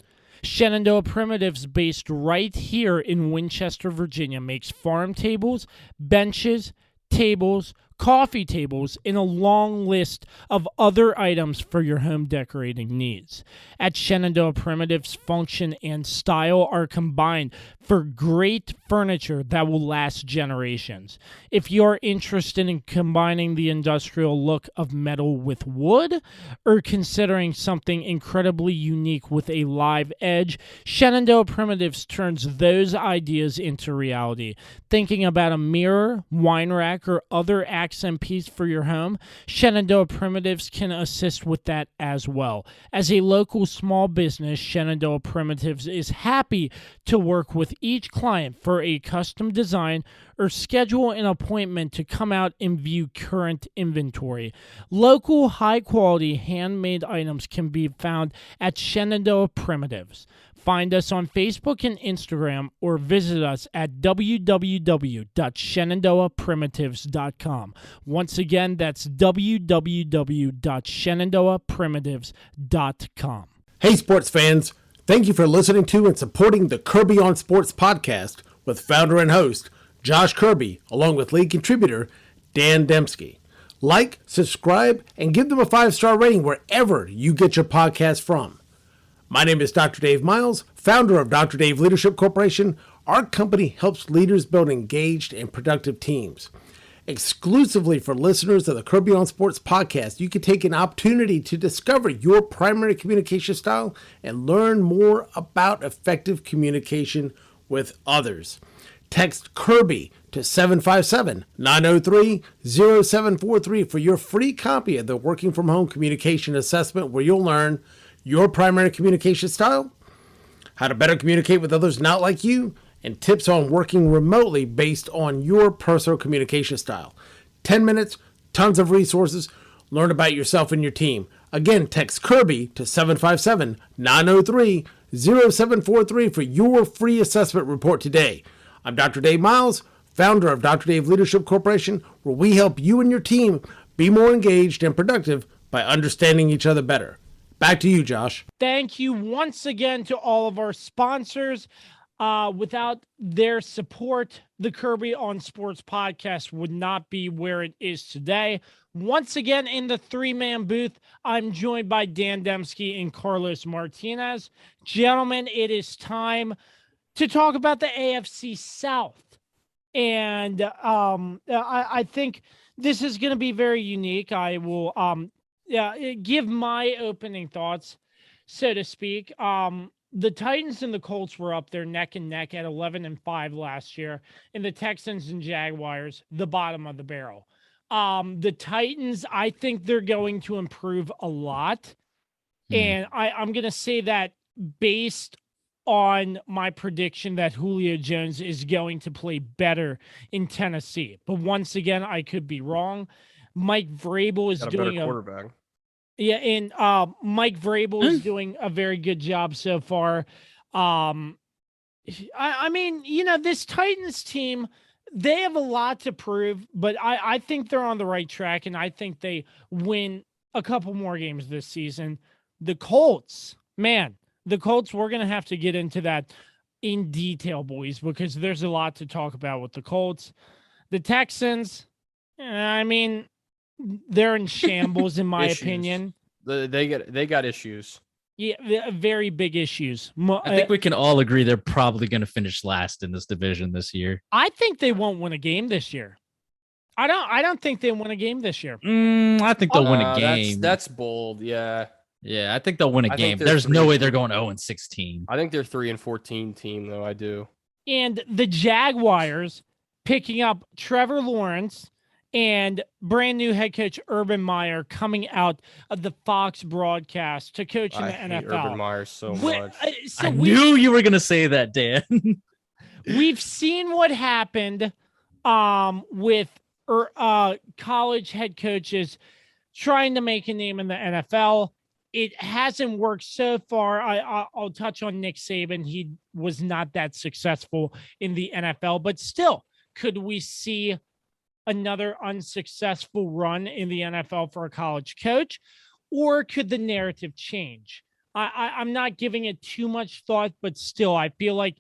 Shenandoah Primitives, based right here in Winchester, Virginia, makes farm tables, benches, tables, coffee tables, and a long list of other items for your home decorating needs. At Shenandoah Primitives, function and style are combined for great furniture that will last generations. If you're interested in combining the industrial look of metal with wood, or considering something incredibly unique with a live edge, Shenandoah Primitives turns those ideas into reality. Thinking about a mirror, wine rack, or other accent piece for your home, Shenandoah Primitives can assist with that as well. As a local small business, Shenandoah Primitives is happy to work with each client for a custom design or schedule an appointment to come out and view current inventory. Local, high-quality, handmade items can be found at Shenandoah Primitives. Find us on Facebook and Instagram or visit us at www.shenandoahprimitives.com. Once again, that's www.shenandoahprimitives.com. Hey, sports fans. Thank you for listening to and supporting the Kirby on Sports podcast with founder and host Josh Kirby, along with lead contributor Dan Demski. Like, subscribe, and give them a 5-star rating wherever you get your podcast from. My name is Dr. Dave Miles, founder of Dr. Dave Leadership Corporation. Our company helps leaders build engaged and productive teams. Exclusively for listeners of the Kirby on Sports podcast, you can take an opportunity to discover your primary communication style and learn more about effective communication with others. Text Kirby to 757-903-0743 for your free copy of the Working From Home Communication Assessment, where you'll learn your primary communication style, how to better communicate with others not like you, and tips on working remotely based on your personal communication style. 10 minutes, tons of resources. Learn about yourself and your team. Again, text Kirby to 757-903-0743 for your free assessment report today. I'm Dr. Dave Miles, founder of Dr. Dave Leadership Corporation, where we help you and your team be more engaged and productive by understanding each other better. Back to you, Josh. Thank you once again to all of our sponsors. Without their support, the Kirby on Sports podcast would not be where it is today. Once again, in the three-man booth, I'm joined by Dan Demski and Carlos Martinez. Gentlemen, it is time to talk about the AFC South. And I think this is going to be very unique. I will give my opening thoughts, so to speak. The Titans and the Colts were up there neck and neck at 11-5 last year, and the Texans and Jaguars, the bottom of the barrel. The Titans, I think they're going to improve a lot. And I'm going to say that based on my prediction that Julio Jones is going to play better in Tennessee. But once again, I could be wrong. Mike Vrabel is doing a quarterback. Yeah, and Mike Vrabel is doing a very good job so far. I mean, you know, this Titans team, they have a lot to prove, but I think they're on the right track, and I think they win a couple more games this season. The Colts, man, we're going to have to get into that in detail, boys, because there's a lot to talk about with the Colts. The Texans, I mean, they're in shambles, in my opinion. They got issues. Yeah, very big issues. I think we can all agree they're probably going to finish last in this division this year. I think they won't win a game this year. I don't think they win a game this year. I think they'll win a game. That's bold. Yeah. Yeah, I think they'll win a game. There's no way they're going 0-16. I think they're 3-14 team, though. I do. And the Jaguars picking up Trevor Lawrence and brand new head coach Urban Meyer coming out of the Fox broadcast to coach in the NFL. Urban Meyer so much. I knew you were going to say that, Dan. We've seen what happened with college head coaches trying to make a name in the NFL. It hasn't worked so far. I'll touch on Nick Saban. He was not that successful in the NFL, but still, could we see another unsuccessful run in the NFL for a college coach, or could the narrative change? I'm not giving it too much thought, but still, I feel like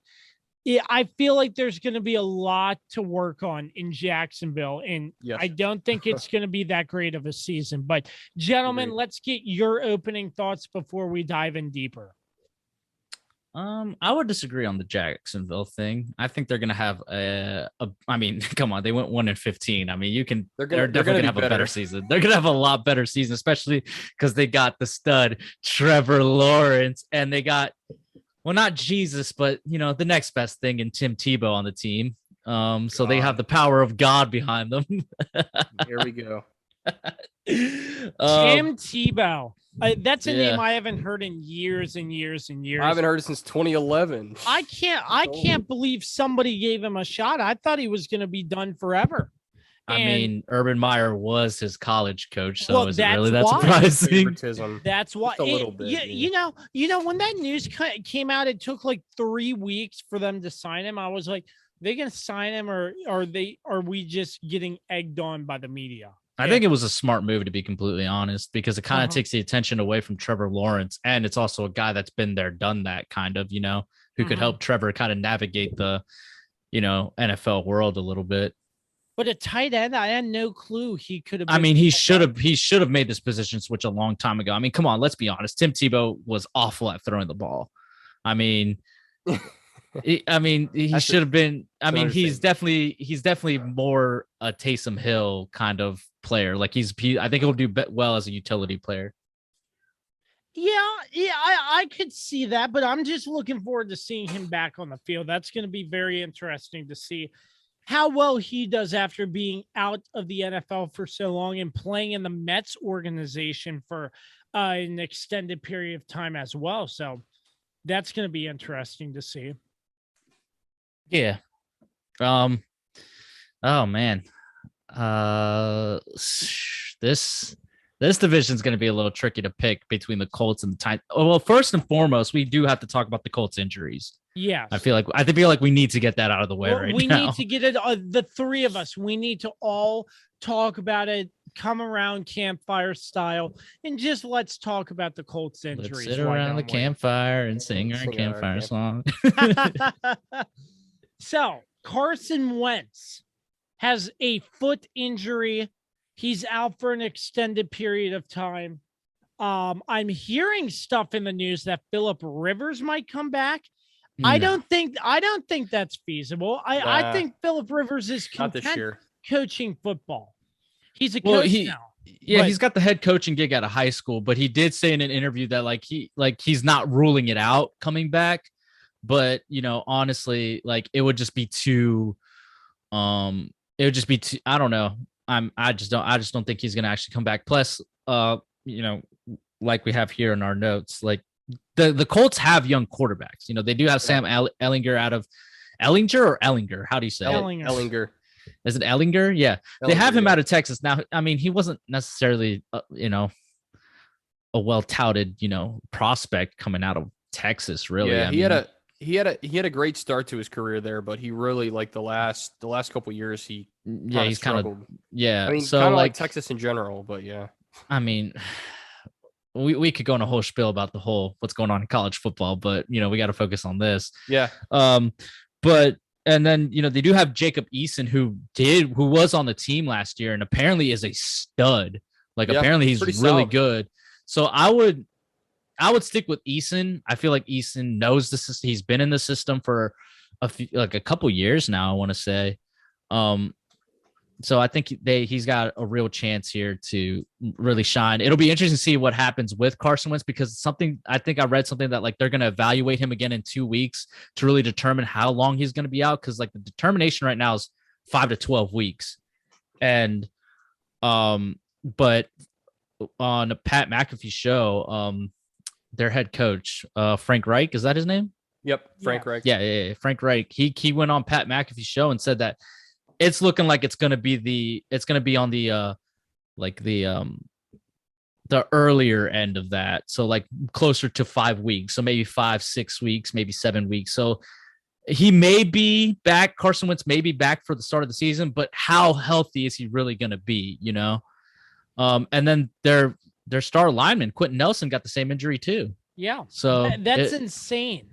there's going to be a lot to work on in Jacksonville, and yes. I don't think it's going to be that great of a season. But gentlemen, let's get your opening thoughts before we dive in deeper. I would disagree on the Jacksonville thing. I think they're going to have I mean, come on, they went 1-15. I mean, they're definitely going to have a better season. They're going to have a lot better season, especially because they got the stud Trevor Lawrence, and they got, well, not Jesus, but, you know, the next best thing in Tim Tebow on the team. So they have the power of God behind them. Here we go. Tim Tebow. That's a Yeah. name I haven't heard in years and years and years. I haven't heard it since 2011. I can't believe somebody gave him a shot. I thought he was going to be done forever. I mean, Urban Meyer was his college coach, so Well, is it really that's that why. surprising? Favoritism. That's why. Just a little bit, You know, when that news came out, it took like 3 weeks for them to sign him. I was like, they going to sign him, or are we just getting egged on by the media? I think it was a smart move, to be completely honest, because it kind of takes the attention away from Trevor Lawrence. And it's also a guy that's been there, done that kind of, you know, who could help Trevor kind of navigate the, you know, NFL world a little bit. But a tight end, I had no clue he could have. I mean, he should have made this position switch a long time ago. I mean, come on, let's be honest. Tim Tebow was awful at throwing the ball. I mean, he should have been. I mean, he's definitely more a Taysom Hill kind of player. Like I think he'll do well as a utility player. Yeah, I could see that, but I'm just looking forward to seeing him back on the field. That's going to be very interesting to see how well he does after being out of the NFL for so long and playing in the Mets organization for an extended period of time as well. So that's going to be interesting to see. Yeah. Oh man. This division is going to be a little tricky to pick between the Colts and the Titans. Oh, well, first and foremost, we do have to talk about the Colts injuries. Yeah, I feel like we need to get that out of the way right now. We need to get it. The three of us, we need to all talk about it, come around campfire style, and just let's talk about the Colts injuries. Let's sit around the campfire and sing our campfire song. So Carson Wentz has a foot injury. He's out for an extended period of time. I'm hearing stuff in the news that Phillip Rivers might come back. No. I don't think that's feasible. I think Phillip Rivers is content coaching football. He's a coach now. Yeah, he's got the head coaching gig out of high school, but he did say in an interview that he's not ruling it out coming back. But you know, honestly, like it would just be too. I don't know. I just don't think he's gonna actually come back. Plus, you know, like we have here in our notes, like the Colts have young quarterbacks. You know, they do have Sam Ellinger out of Ellinger or Ellinger. How do you say Ellinger? Is it Ellinger? Yeah, they have him out of Texas. Now, I mean, he wasn't necessarily, you know, a well-touted, you know, prospect coming out of Texas. Really, yeah. He had a great start to his career there, but he really like the last couple of years he's kind of I mean, so kind of like Texas in general, but yeah. I mean, we could go on a whole spiel about the whole what's going on in college football, but you know we got to focus on this. Yeah. But and then you know they do have Jacob Eason who was on the team last year and apparently is a stud. Like apparently he's really solid. Good. So I would stick with Eason. I feel like Eason knows the system. He's been in the system for a couple years now, I want to say. So I think he's got a real chance here to really shine. It'll be interesting to see what happens with Carson Wentz because I think I read something that like they're going to evaluate him again in 2 weeks to really determine how long he's going to be out. Cause like the determination right now is 5 to 12 weeks. And, but on a Pat McAfee show, their head coach, Frank Reich, is that his name? Yep. Frank Reich. Yeah. Frank Reich. He went on Pat McAfee's show and said that it's looking like it's going to be on the earlier end of that. So like closer to 5 weeks. So maybe 5-6 weeks, maybe 7 weeks. So he may be back. Carson Wentz may be back for the start of the season, but how healthy is he really going to be, you know? And then their star lineman, Quinton Nelson, got the same injury too. Yeah. So that's insane.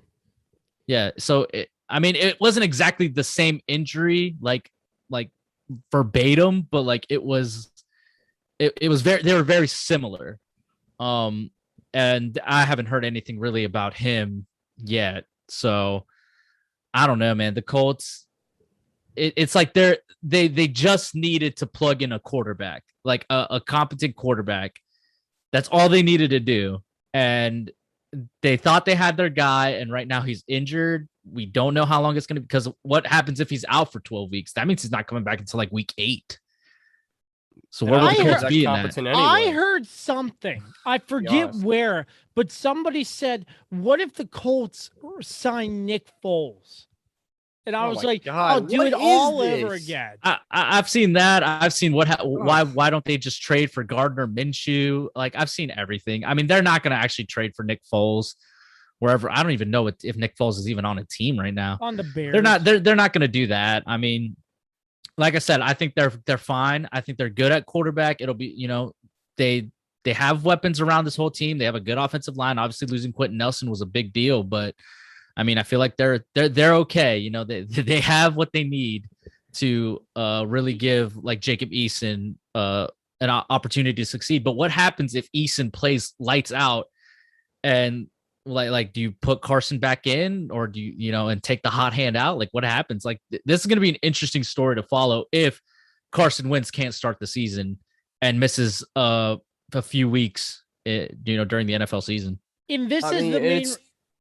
Yeah. So it wasn't exactly the same injury, like verbatim, but like it was very, they were very similar. And I haven't heard anything really about him yet. So I don't know, man. The Colts, it's like they just needed to plug in a quarterback, like a competent quarterback. That's all they needed to do. And they thought they had their guy, and right now he's injured. we don't know how long it's going to be, because what happens if he's out for 12 weeks? That means he's not coming back until like week 8. So where would the Colts be in that? Anyway. I heard something. I forget where, but somebody said, "What if the Colts sign Nick Foles?" And I was like, "I'll do it all over again." I've seen that. I've seen why don't they just trade for Gardner Minshew? Like, I've seen everything. I mean, they're not going to actually trade for Nick Foles wherever. I don't even know if Nick Foles is even on a team right now. On the Bears, They're not going to do that. I mean, like I said, I think they're fine. I think they're good at quarterback. It'll be, they have weapons around this whole team. They have a good offensive line. Obviously, losing Quinton Nelson was a big deal, but I mean, I feel like they're okay. They have what they need to really give like Jacob Eason an opportunity to succeed. But what happens if Eason plays lights out and like do you put Carson back in, or do you and take the hot hand out? Like, what happens? Like, this is going to be an interesting story to follow if Carson Wentz can't start the season and misses a few weeks during the NFL season. And this is the main.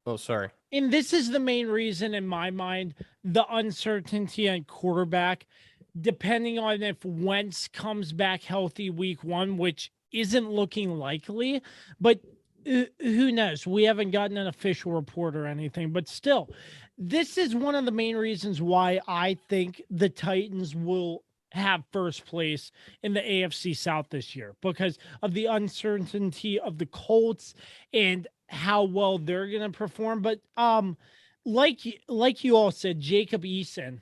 Oh, sorry. And this is the main reason in my mind, the uncertainty on quarterback, depending on if Wentz comes back healthy week 1, which isn't looking likely, but who knows? We haven't gotten an official report or anything, but still, this is one of the main reasons why I think the Titans will have first place in the AFC South this year, because of the uncertainty of the Colts and how well they're going to perform. But like you all said, Jacob Eason,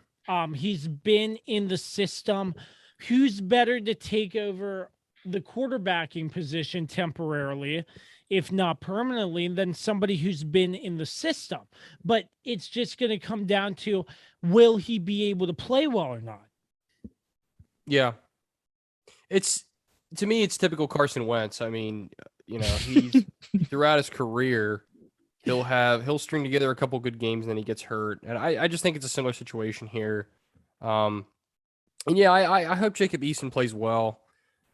he's been in the system. Who's better to take over the quarterbacking position temporarily, if not permanently, than somebody who's been in the system? But it's just going to come down to, will he be able to play well or not? Yeah. To me, it's typical Carson Wentz. I mean, he's throughout his career, he'll string together a couple good games and then he gets hurt. And I just think it's a similar situation here. And yeah, I hope Jacob Eason plays well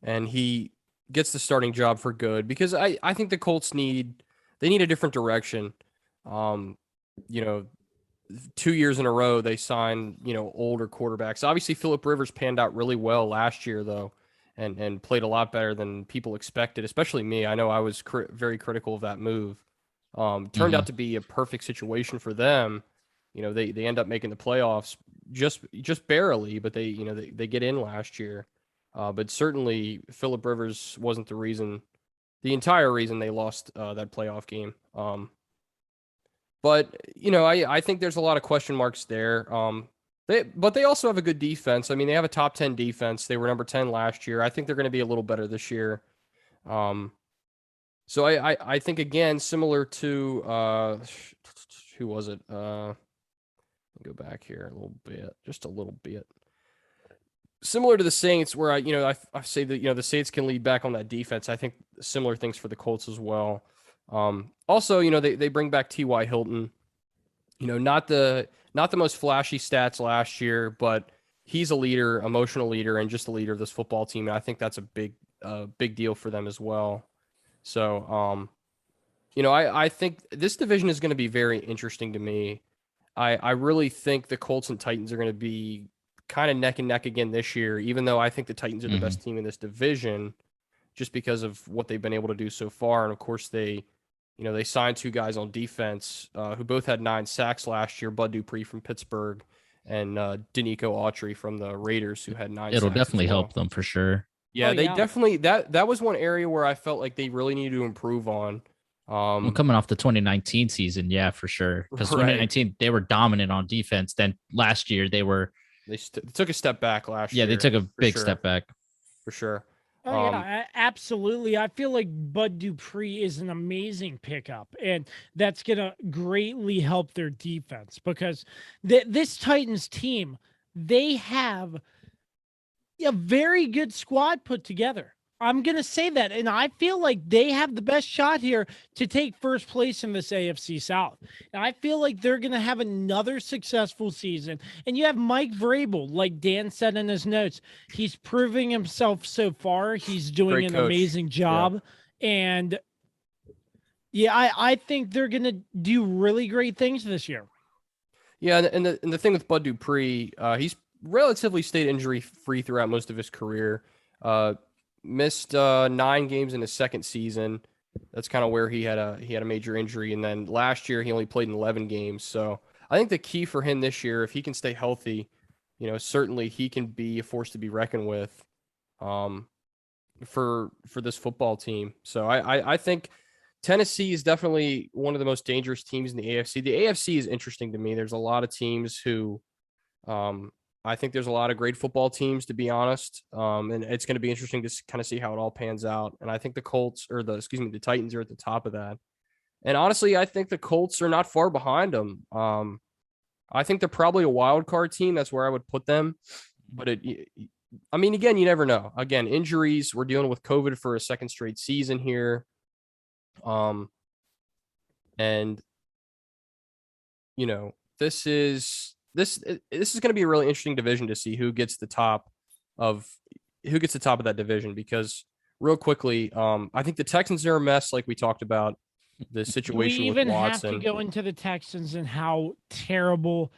and he gets the starting job for good, because I think the Colts need a different direction. 2 years in a row, they signed, older quarterbacks. Obviously, Phillip Rivers panned out really well last year, though, and played a lot better than people expected, especially me. I know I was very critical of that move. Turned out to be a perfect situation for them. They end up making the playoffs just barely, but they get in last year. But certainly, Phillip Rivers wasn't the entire reason they lost that playoff game. But, I think there's a lot of question marks there. But they also have a good defense. I mean, they have a top 10 defense. They were number 10 last year. I think they're going to be a little better this year. So I think, again, similar to who was it? Go back here just a little bit. Similar to the Saints, where I say that the Saints can lead back on that defense. I think similar things for the Colts as well. Also, they bring back T.Y. Hilton, not the most flashy stats last year, but he's a leader, emotional leader, and just a leader of this football team. And I think that's a big deal for them as well. So, I think this division is going to be very interesting to me. I really think the Colts and Titans are going to be kind of neck and neck again this year, even though I think the Titans are the best team in this division, just because of what they've been able to do so far. And of course, they signed 2 guys on defense who both had 9 sacks last year, Bud Dupree from Pittsburgh and Danico Autry from the Raiders, who had 9 It'll sacks definitely help them for sure. Yeah, definitely, that was one area where I felt like they really needed to improve on. Coming off the 2019 season, yeah, for sure. Because 2019, they were dominant on defense. Then last year, they took a step back last year. Yeah, they took a big step back. For sure. Oh, yeah, absolutely. I feel like Bud Dupree is an amazing pickup, and that's going to greatly help their defense, because this Titans team, they have a very good squad put together. I'm going to say that, and I feel like they have the best shot here to take first place in this AFC South. And I feel like they're going to have another successful season. And you have Mike Vrabel, like Dan said in his notes, he's proving himself so far. He's doing an amazing job. Yeah. And yeah, I think they're going to do really great things this year. Yeah, and the thing with Bud Dupree, he's relatively stayed injury free throughout most of his career. Missed 9 games in his second season. That's kind of where he had a major injury, and then last year he only played in 11 games. So I think the key for him this year, if he can stay healthy, certainly he can be a force to be reckoned with, for this football team. So I think Tennessee is definitely one of the most dangerous teams in the AFC. The AFC is interesting to me. There's a lot of teams who, I think there's a lot of great football teams, to be honest. And it's going to be interesting to kind of see how it all pans out. And I think the the Titans are at the top of that. And honestly, I think the Colts are not far behind them. I think they're probably a wild card team. That's where I would put them. But again, you never know. Again, injuries. We're dealing with COVID for a second straight season here. And this is going to be a really interesting division to see who gets the top of that division, because real quickly, I think the Texans are a mess, like we talked about the situation with Watson. We even have to go into the Texans and how terrible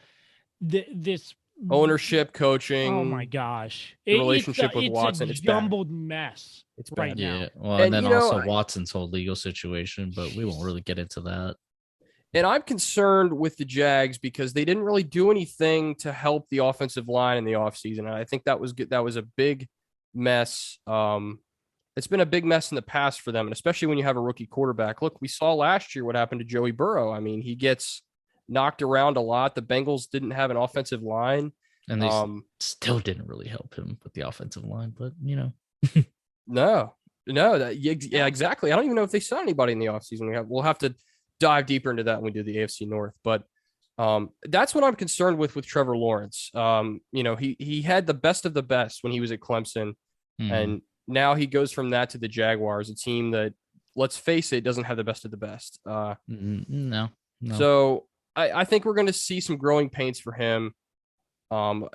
this ownership, coaching. Oh my gosh, the relationship with Watson. It's a jumbled mess. It's bad. Right now. Yeah. Well, and then also Watson's whole legal situation, but we won't really get into that. And I'm concerned with the Jags because they didn't really do anything to help the offensive line in the offseason. And I think that was good. That was a big mess. It's been a big mess in the past for them, and especially when you have a rookie quarterback. Look, we saw last year what happened to Joey Burrow. I mean, he gets knocked around a lot. The Bengals didn't have an offensive line. And they still didn't really help him with the offensive line, but No, yeah, exactly. I don't even know if they signed anybody in the offseason. We'll have to dive deeper into that when we do the AFC North. But that's what I'm concerned with Trevor Lawrence. He had the best of the best when he was at Clemson, and now he goes from that to the Jaguars, a team that, let's face it, doesn't have the best of the best. No. So I think we're going to see some growing pains for him. Before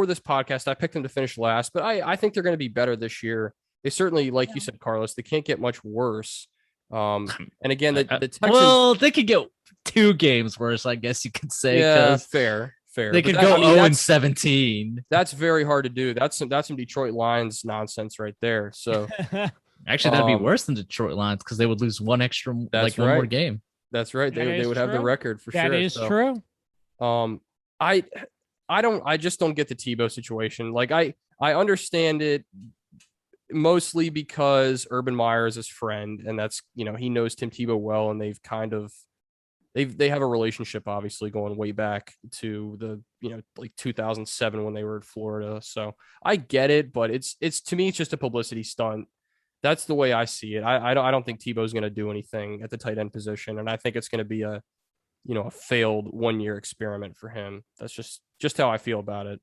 this podcast, I picked them to finish last, but I think they're going to be better this year. They certainly, like you said, Carlos, they can't get much worse. And again, the Texans, well, they could get 2 games worse, I guess you could say. Yeah, fair. They could go 0-17. That's very hard to do. That's some Detroit Lions nonsense right there. So actually, that'd be worse than Detroit Lions because they would lose one more game. That's right. They would have the record for sure. That is true. I just don't get the Tebow situation. Like I understand it mostly because Urban Meyer is his friend, and that's, he knows Tim Tebow well, and they've they have a relationship obviously going way back to the, like 2007 when they were in Florida. So I get it, but it's to me, it's just a publicity stunt. That's the way I see it. I don't think Tebow's going to do anything at the tight end position. And I think it's going to be a failed 1-year experiment for him. That's just how I feel about it.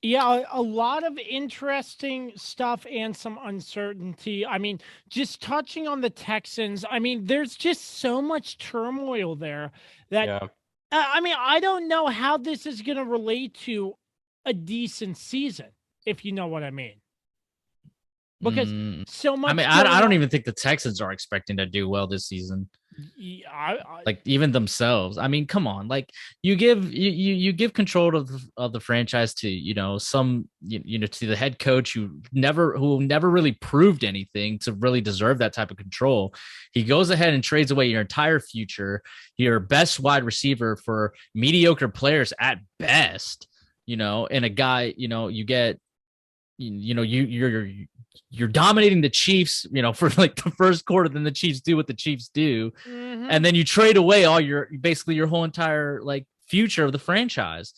Yeah, a lot of interesting stuff and some uncertainty. I mean, just touching on the Texans, I mean, there's just so much turmoil there that, I don't know how this is going to relate to a decent season, if you know what I mean. Because so much. I mean, I don't even think the Texans are expecting to do well this season. Yeah, like even themselves. I mean, come on. Like you give control of the franchise to to the head coach who never really proved anything to really deserve that type of control. He goes ahead and trades away your entire future, your best wide receiver for mediocre players at best. And a guy you get. You're dominating the Chiefs, for like the first quarter, then the Chiefs do what the Chiefs do. Mm-hmm. And then you trade away basically your whole entire like future of the franchise.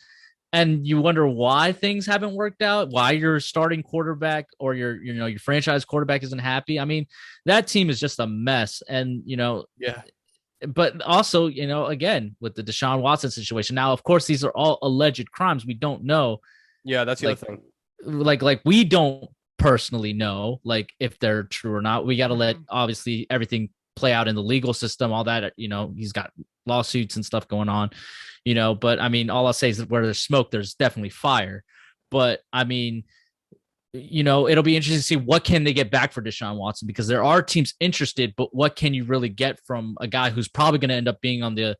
And you wonder why things haven't worked out, why your starting quarterback or your franchise quarterback isn't happy. I mean, that team is just a mess. And, but also, again, with the Deshaun Watson situation. Now, of course, these are all alleged crimes. We don't know. Yeah, that's the other thing. Like we don't personally know like if they're true or not. We got to let obviously everything play out in the legal system, all that, he's got lawsuits and stuff going on, but I mean, all I'll say is that where there's smoke, there's definitely fire. But I mean, it'll be interesting to see what can they get back for Deshaun Watson, because there are teams interested, but what can you really get from a guy who's probably going to end up being on the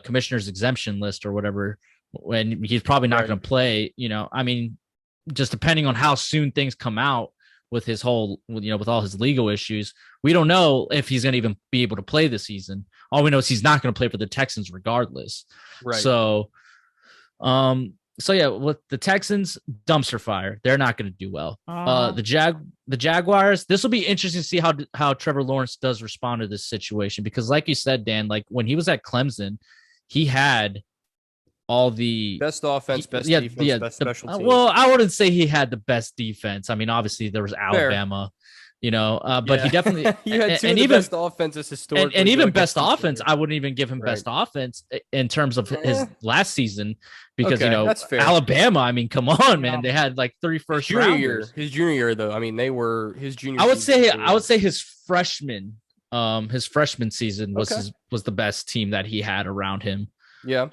commissioner's exemption list or whatever, when he's probably not going to play, just depending on how soon things come out with his whole, with all his legal issues, we don't know if he's going to even be able to play this season. All we know is he's not going to play for the Texans regardless. Right. So yeah, with the Texans, dumpster fire. They're not going to do well. The Jaguars, this will be interesting to see how Trevor Lawrence does respond to this situation, because like you said, Dan, like when he was at Clemson, he had all the best offense, best defense, best special teams. Well, I wouldn't say he had the best defense. I mean, obviously there was Alabama, but he definitely you had two and of the even best offenses historically, and even best offense. I wouldn't even give him best offense in terms of his last season, because that's fair. Alabama. I mean, come on, man, they had like 3 first rounders. His junior year, though. I mean, they were his junior. I would say his freshman season was the best team that he had around him. Yeah.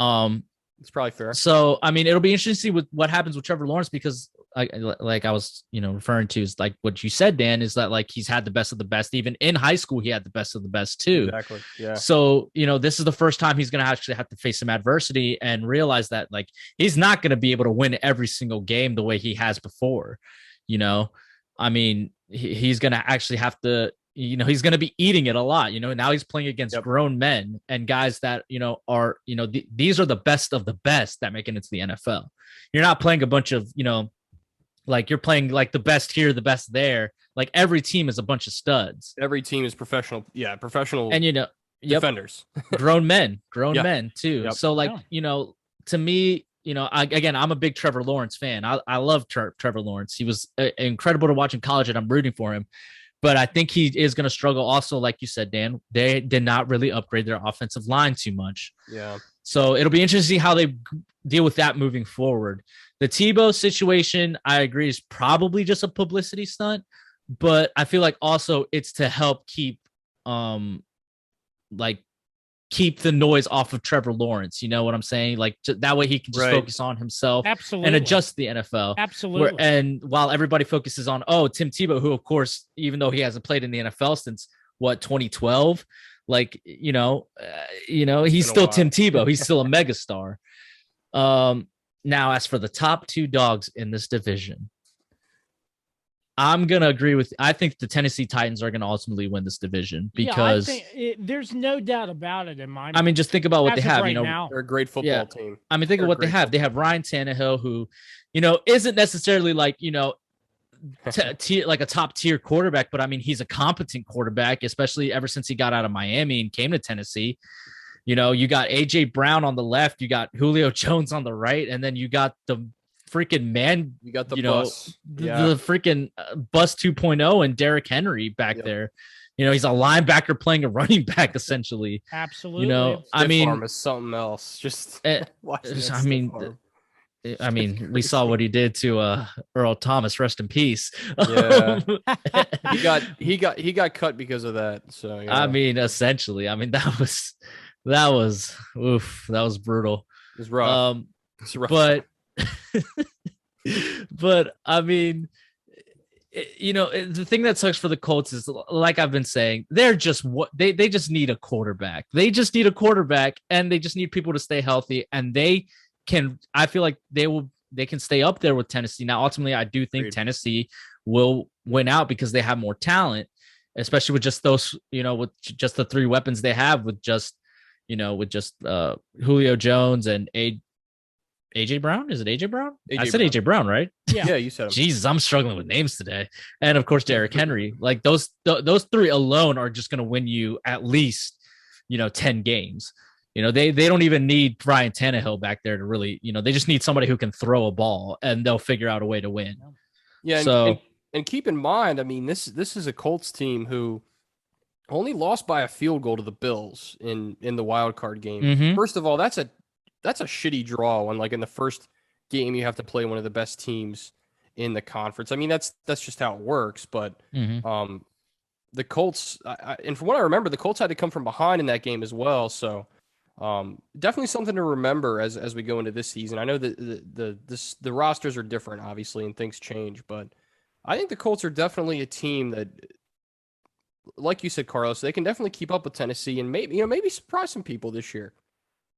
It's probably fair. So, I mean, it'll be interesting to see what happens with Trevor Lawrence, because like I was, referring to is like what you said, Dan, is that like he's had the best of the best. Even in high school, he had the best of the best too. Exactly. Yeah. So, this is the first time he's going to actually have to face some adversity and realize that like he's not going to be able to win every single game the way he has before. I mean, he's going to actually have to, he's going to be eating it a lot. Now he's playing against grown men and guys that, are, these are the best of the best that make it into the NFL. You're not playing a bunch of, like you're playing like the best here, the best there. Like every team is a bunch of studs. Every team is professional. Yeah. Professional. And, defenders, grown men too. Yep. So like, to me, I'm a big Trevor Lawrence fan. I love Trevor Lawrence. He was incredible to watch in college, and I'm rooting for him. But I think he is going to struggle also, like you said, Dan. They did not really upgrade their offensive line too much. Yeah. So it'll be interesting to see how they deal with that moving forward. The Tebow situation, I agree, is probably just a publicity stunt. But I feel like also it's to help keep the noise off of Trevor Lawrence. You know what I'm saying? Like that way he can just focus on himself. Absolutely. And adjust the NFL. Absolutely. And while everybody focuses on, Tim Tebow, who of course, even though he hasn't played in the NFL since 2012, he's still Tim Tebow. He's still a megastar. Now, as for the top 2 dogs in this division, I'm going to agree with, I think the Tennessee Titans are going to ultimately win this division, because there's no doubt about it in my mind. I mean, just think about what they have, now. They're a great football team. I mean, think of what they have. They have Ryan Tannehill, who, isn't necessarily like, like a top tier quarterback, but I mean, he's a competent quarterback, especially ever since he got out of Miami and came to Tennessee. You got AJ Brown on the left, you got Julio Jones on the right, and then you got the freaking man, you got the bus, the freaking bus 2.0 and Derrick Henry back there. He's a linebacker playing a running back essentially. Absolutely. I mean, is something else. Just I mean, we saw what he did to Earl Thomas, rest in peace. Yeah. he got cut because of that. So I mean, essentially, I mean that was brutal. It was rough. It's rough. But I mean, the thing that sucks for the Colts is, like I've been saying, they're just they just need a quarterback. They just need a quarterback, and they just need people to stay healthy, and I feel like they can stay up there with Tennessee. Now, ultimately, I do think Tennessee will win out because they have more talent, especially with just those, with just the 3 weapons they have, with just Julio Jones and AJ Brown. Is it AJ Brown? I said AJ Brown, right? Yeah, you said it. Jesus, I'm struggling with names today. And of course, Derrick Henry. Like those 3 alone are just going to win you at least, 10 games. They don't even need Ryan Tannehill back there to really, they just need somebody who can throw a ball, and they'll figure out a way to win. Yeah. So, and keep in mind, I mean, this is a Colts team who only lost by a field goal to the Bills in the wild card game. Mm-hmm. First of all, that's a shitty draw when, like, in the first game you have to play one of the best teams in the conference. I mean, that's just how it works. But the Colts, and from what I remember, the Colts had to come from behind in that game as well. So Definitely something to remember as we go into this season. I know that the rosters are different, obviously, and things change, but I think the Colts are definitely a team that, like you said, Carlos, they can definitely keep up with Tennessee and maybe surprise some people this year.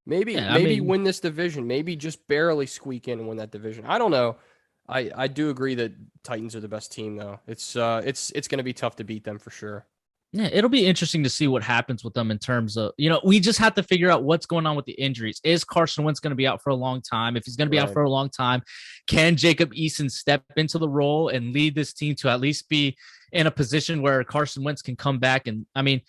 Maybe win this division. Maybe just barely squeak in and win that division. I don't know. I do agree that Titans are the best team, though. It's going to be tough to beat them for sure. Yeah, it'll be interesting to see what happens with them in terms of, we just have to figure out what's going on with the injuries. Is Carson Wentz going to be out for a long time? If he's going to be out for a long time, can Jacob Eason step into the role and lead this team to at least be in a position where Carson Wentz can come back? And I mean,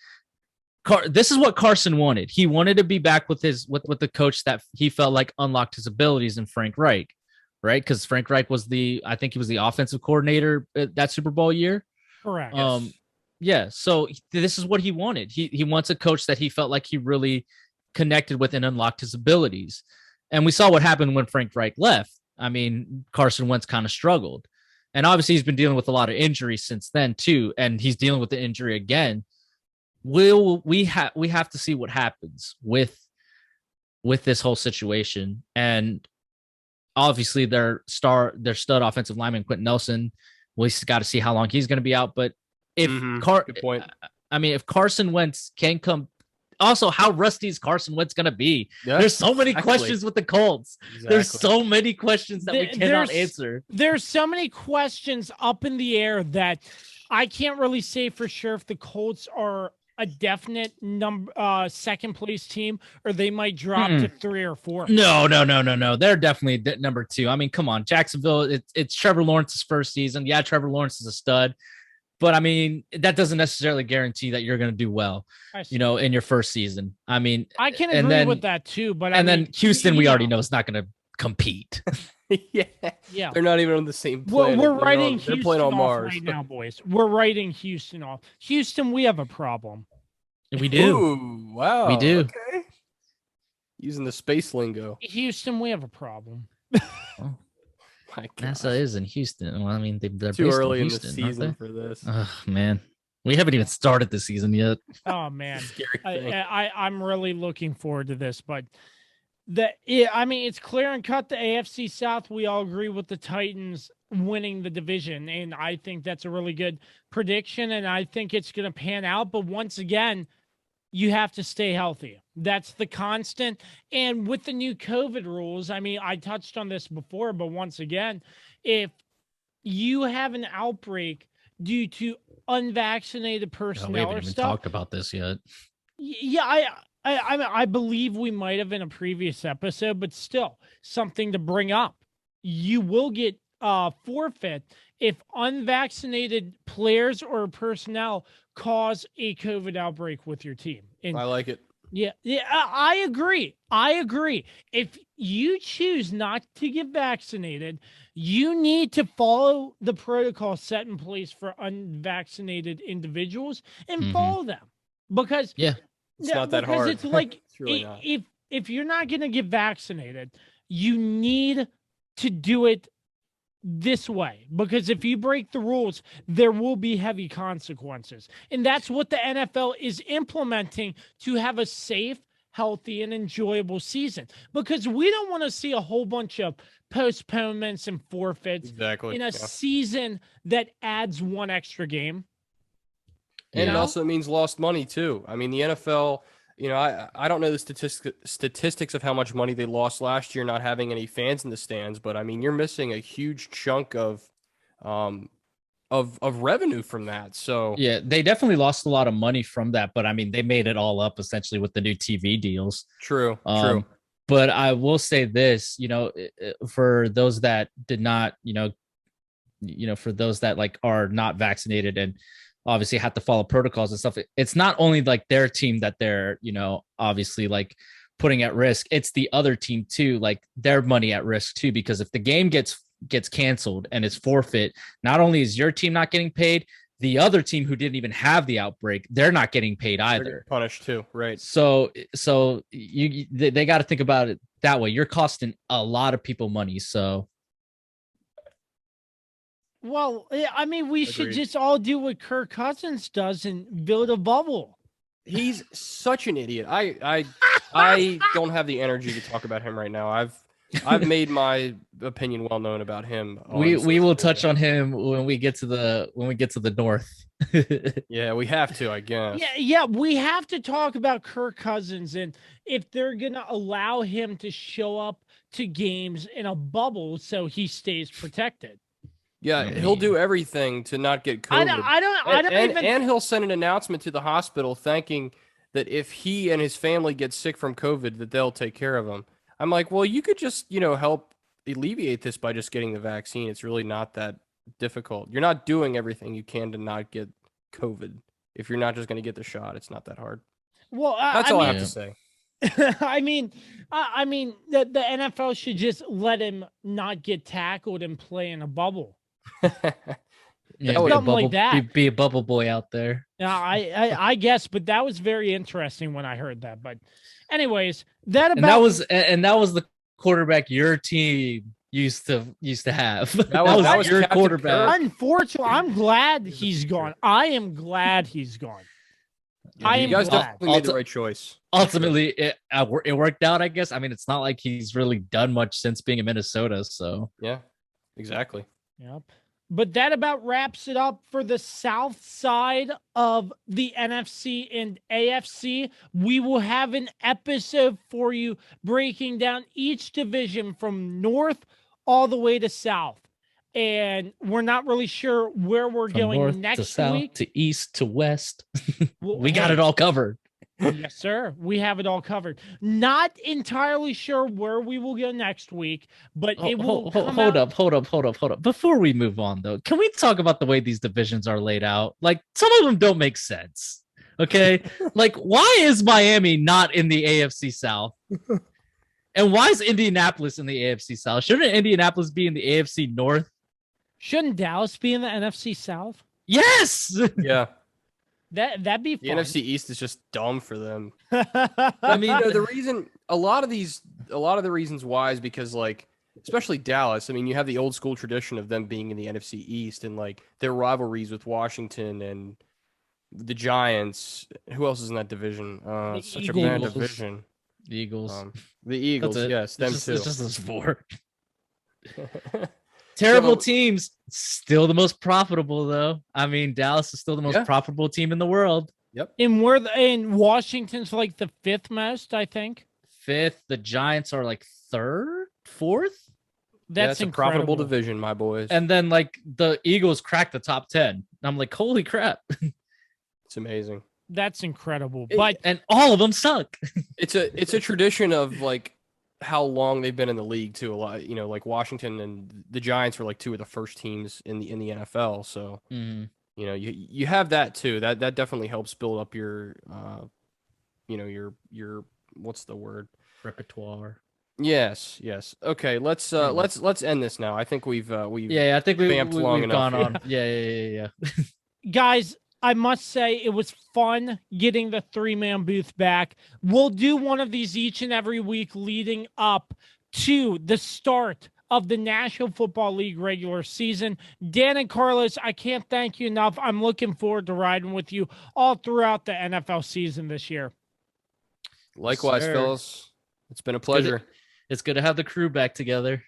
this is what Carson wanted. He wanted to be back with the coach that he felt like unlocked his abilities in Frank Reich, right? Because Frank Reich was I think he was the offensive coordinator that Super Bowl year. Correct. Yeah, so this is what he wanted. He wants a coach that he felt like he really connected with and unlocked his abilities. And we saw what happened when Frank Reich left. I mean, Carson Wentz kind of struggled. And obviously he's been dealing with a lot of injuries since then too, and he's dealing with the injury again. We have to see what happens with this whole situation. And obviously their stud offensive lineman Quinton Nelson, we got to see how long he's going to be out, but good point. I mean, if Carson Wentz can come, also how rusty is Carson Wentz going to be? Yeah, there's so many questions with the Colts. Exactly. There's so many questions that we cannot answer. There's so many questions up in the air that I can't really say for sure if the Colts are a definite second place team or they might drop to 3 or 4. No. They're definitely number 2. I mean, come on, Jacksonville. It's Trevor Lawrence's first season. Yeah, Trevor Lawrence is a stud. But I mean, that doesn't necessarily guarantee that you're going to do well, in your first season. I mean, I can agree with that too. But then Houston, we already know is not going to compete. Yeah. They're not even on the same planet. We're writing Houston off Mars right now, boys. We're writing Houston off. Houston, we have a problem. We do. Ooh, wow. We do. Okay. Using the space lingo. Houston, we have a problem. NASA is in Houston. Well, I mean, they're too early in Houston, the season for this. Oh man, we haven't even started the season yet. Oh man, I'm really looking forward to this. But it's clear and cut. The AFC South, we all agree with the Titans winning the division, and I think that's a really good prediction. And I think it's going to pan out. But once again, you have to stay healthy. That's the constant. And with the new COVID rules, I mean, I touched on this before, but once again, if you have an outbreak due to unvaccinated personnel we haven't even talked about this yet. Yeah, I believe we might have in a previous episode, but still something to bring up. You will get forfeit if unvaccinated players or personnel cause a COVID outbreak with your team. And I like it. Yeah, I agree. If you choose not to get vaccinated, you need to follow the protocol set in place for unvaccinated individuals and follow them. Because it's not that hard. It's like it's really not. If you're not going to get vaccinated, you need to do it this way, because if you break the rules, there will be heavy consequences. And that's what the NFL is implementing to have a safe, healthy, and enjoyable season, because we don't want to see a whole bunch of postponements and forfeits in a season that adds one extra game. And it also means lost money too. I mean, the NFL, I don't know the statistics of how much money they lost last year not having any fans in the stands, but I mean, you're missing a huge chunk of revenue from that. So yeah, they definitely lost a lot of money from that, but I mean, they made it all up essentially with the new TV deals. True. But I will say this, for those that did not, for those that like are not vaccinated and obviously have to follow protocols and stuff, it's not only like their team that they're, obviously like putting at risk, it's the other team too, like their money at risk too, because if the game gets canceled and it's forfeit, not only is your team not getting paid, the other team who didn't even have the outbreak, they're not getting paid either. Punished too, right? So they got to think about it that way. You're costing a lot of people money, so. Well, I mean, we should just all do what Kirk Cousins does and build a bubble. He's such an idiot. I don't have the energy to talk about him right now. I've made my opinion well known about him. We will touch on him when we get to the north. Yeah, we have to, I guess. Yeah, we have to talk about Kirk Cousins and if they're gonna allow him to show up to games in a bubble so he stays protected. Yeah, he'll do everything to not get COVID. And he'll send an announcement to the hospital thanking that if he and his family get sick from COVID, that they'll take care of him. I'm like, well, you could just, help alleviate this by just getting the vaccine. It's really not that difficult. You're not doing everything you can to not get COVID. If you're not just going to get the shot, it's not that hard. Well, that's all I have to say. I mean, the NFL should just let him not get tackled and play in a bubble. Something like that. Be a bubble boy out there. Yeah, I guess, but that was very interesting when I heard that. But, anyways, that was the quarterback your team used to have. That was your Captain quarterback. Kirk. Unfortunately, I'm glad he's gone. I am glad he's gone. Yeah, you guys definitely made the right choice. Ultimately, it worked out, I guess. I mean, it's not like he's really done much since being in Minnesota. So yeah, exactly. Yep. But that about wraps it up for the south side of the NFC and AFC. We will have an episode for you breaking down each division from north all the way to south. And we're not really sure where we're from going north next to south, week. to east to west. We got it all covered. Yes, sir. We have it all covered. Not entirely sure where we will go next week, but it will hold up. Before we move on, though, can we talk about the way these divisions are laid out? Like, some of them don't make sense. Okay. Like, why is Miami not in the AFC South? And why is Indianapolis in the AFC South? Shouldn't Indianapolis be in the AFC North? Shouldn't Dallas be in the NFC South? Yes. Yeah. That'd be fun. The NFC East is just dumb for them. I mean, a lot of the reasons why is because, like, especially Dallas. I mean, you have the old school tradition of them being in the NFC East and like their rivalries with Washington and the Giants. Who else is in that division? Such a bad division. The Eagles. The Eagles, yes, them too. It's just those four. Terrible teams, still the most profitable though. I mean, Dallas is still the most profitable team in the world. Yep. And Washington's like the fifth most, I think. Fifth. The Giants are like third, fourth. That's a profitable division, my boys. And then like the Eagles cracked the top 10. I'm like, holy crap. It's amazing. That's incredible. And all of them suck. It's a tradition of like how long they've been in the league too. A lot, like Washington and the Giants were like two of the first teams in the NFL. So you have that too. That definitely helps build up your your what's the word? Repertoire. Yes. Okay, let's end this now. I think we've I think we've gone on. Yeah. Guys, I must say it was fun getting the 3-man booth back. We'll do one of these each and every week leading up to the start of the National Football League regular season. Dan and Carlos, I can't thank you enough. I'm looking forward to riding with you all throughout the NFL season this year. Likewise, fellas. It's been a pleasure. It's good to have the crew back together.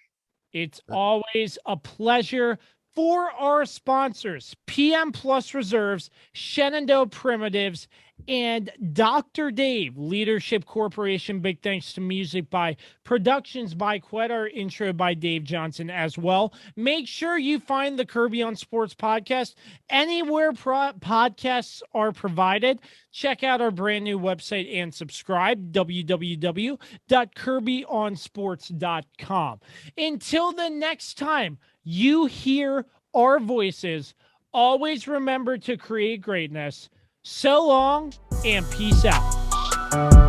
It's always a pleasure. For our sponsors, PM Plus Reserves, Shenandoah Primitives, and Dr. Dave, Leadership Corporation. Big thanks to music by Productions by Quet, our intro by Dave Johnson as well. Make sure you find the Kirby on Sports podcast anywhere podcasts are provided. Check out our brand new website and subscribe, www.kirbyonsports.com. Until the next time you hear our voices, always remember to create greatness. So long and peace out.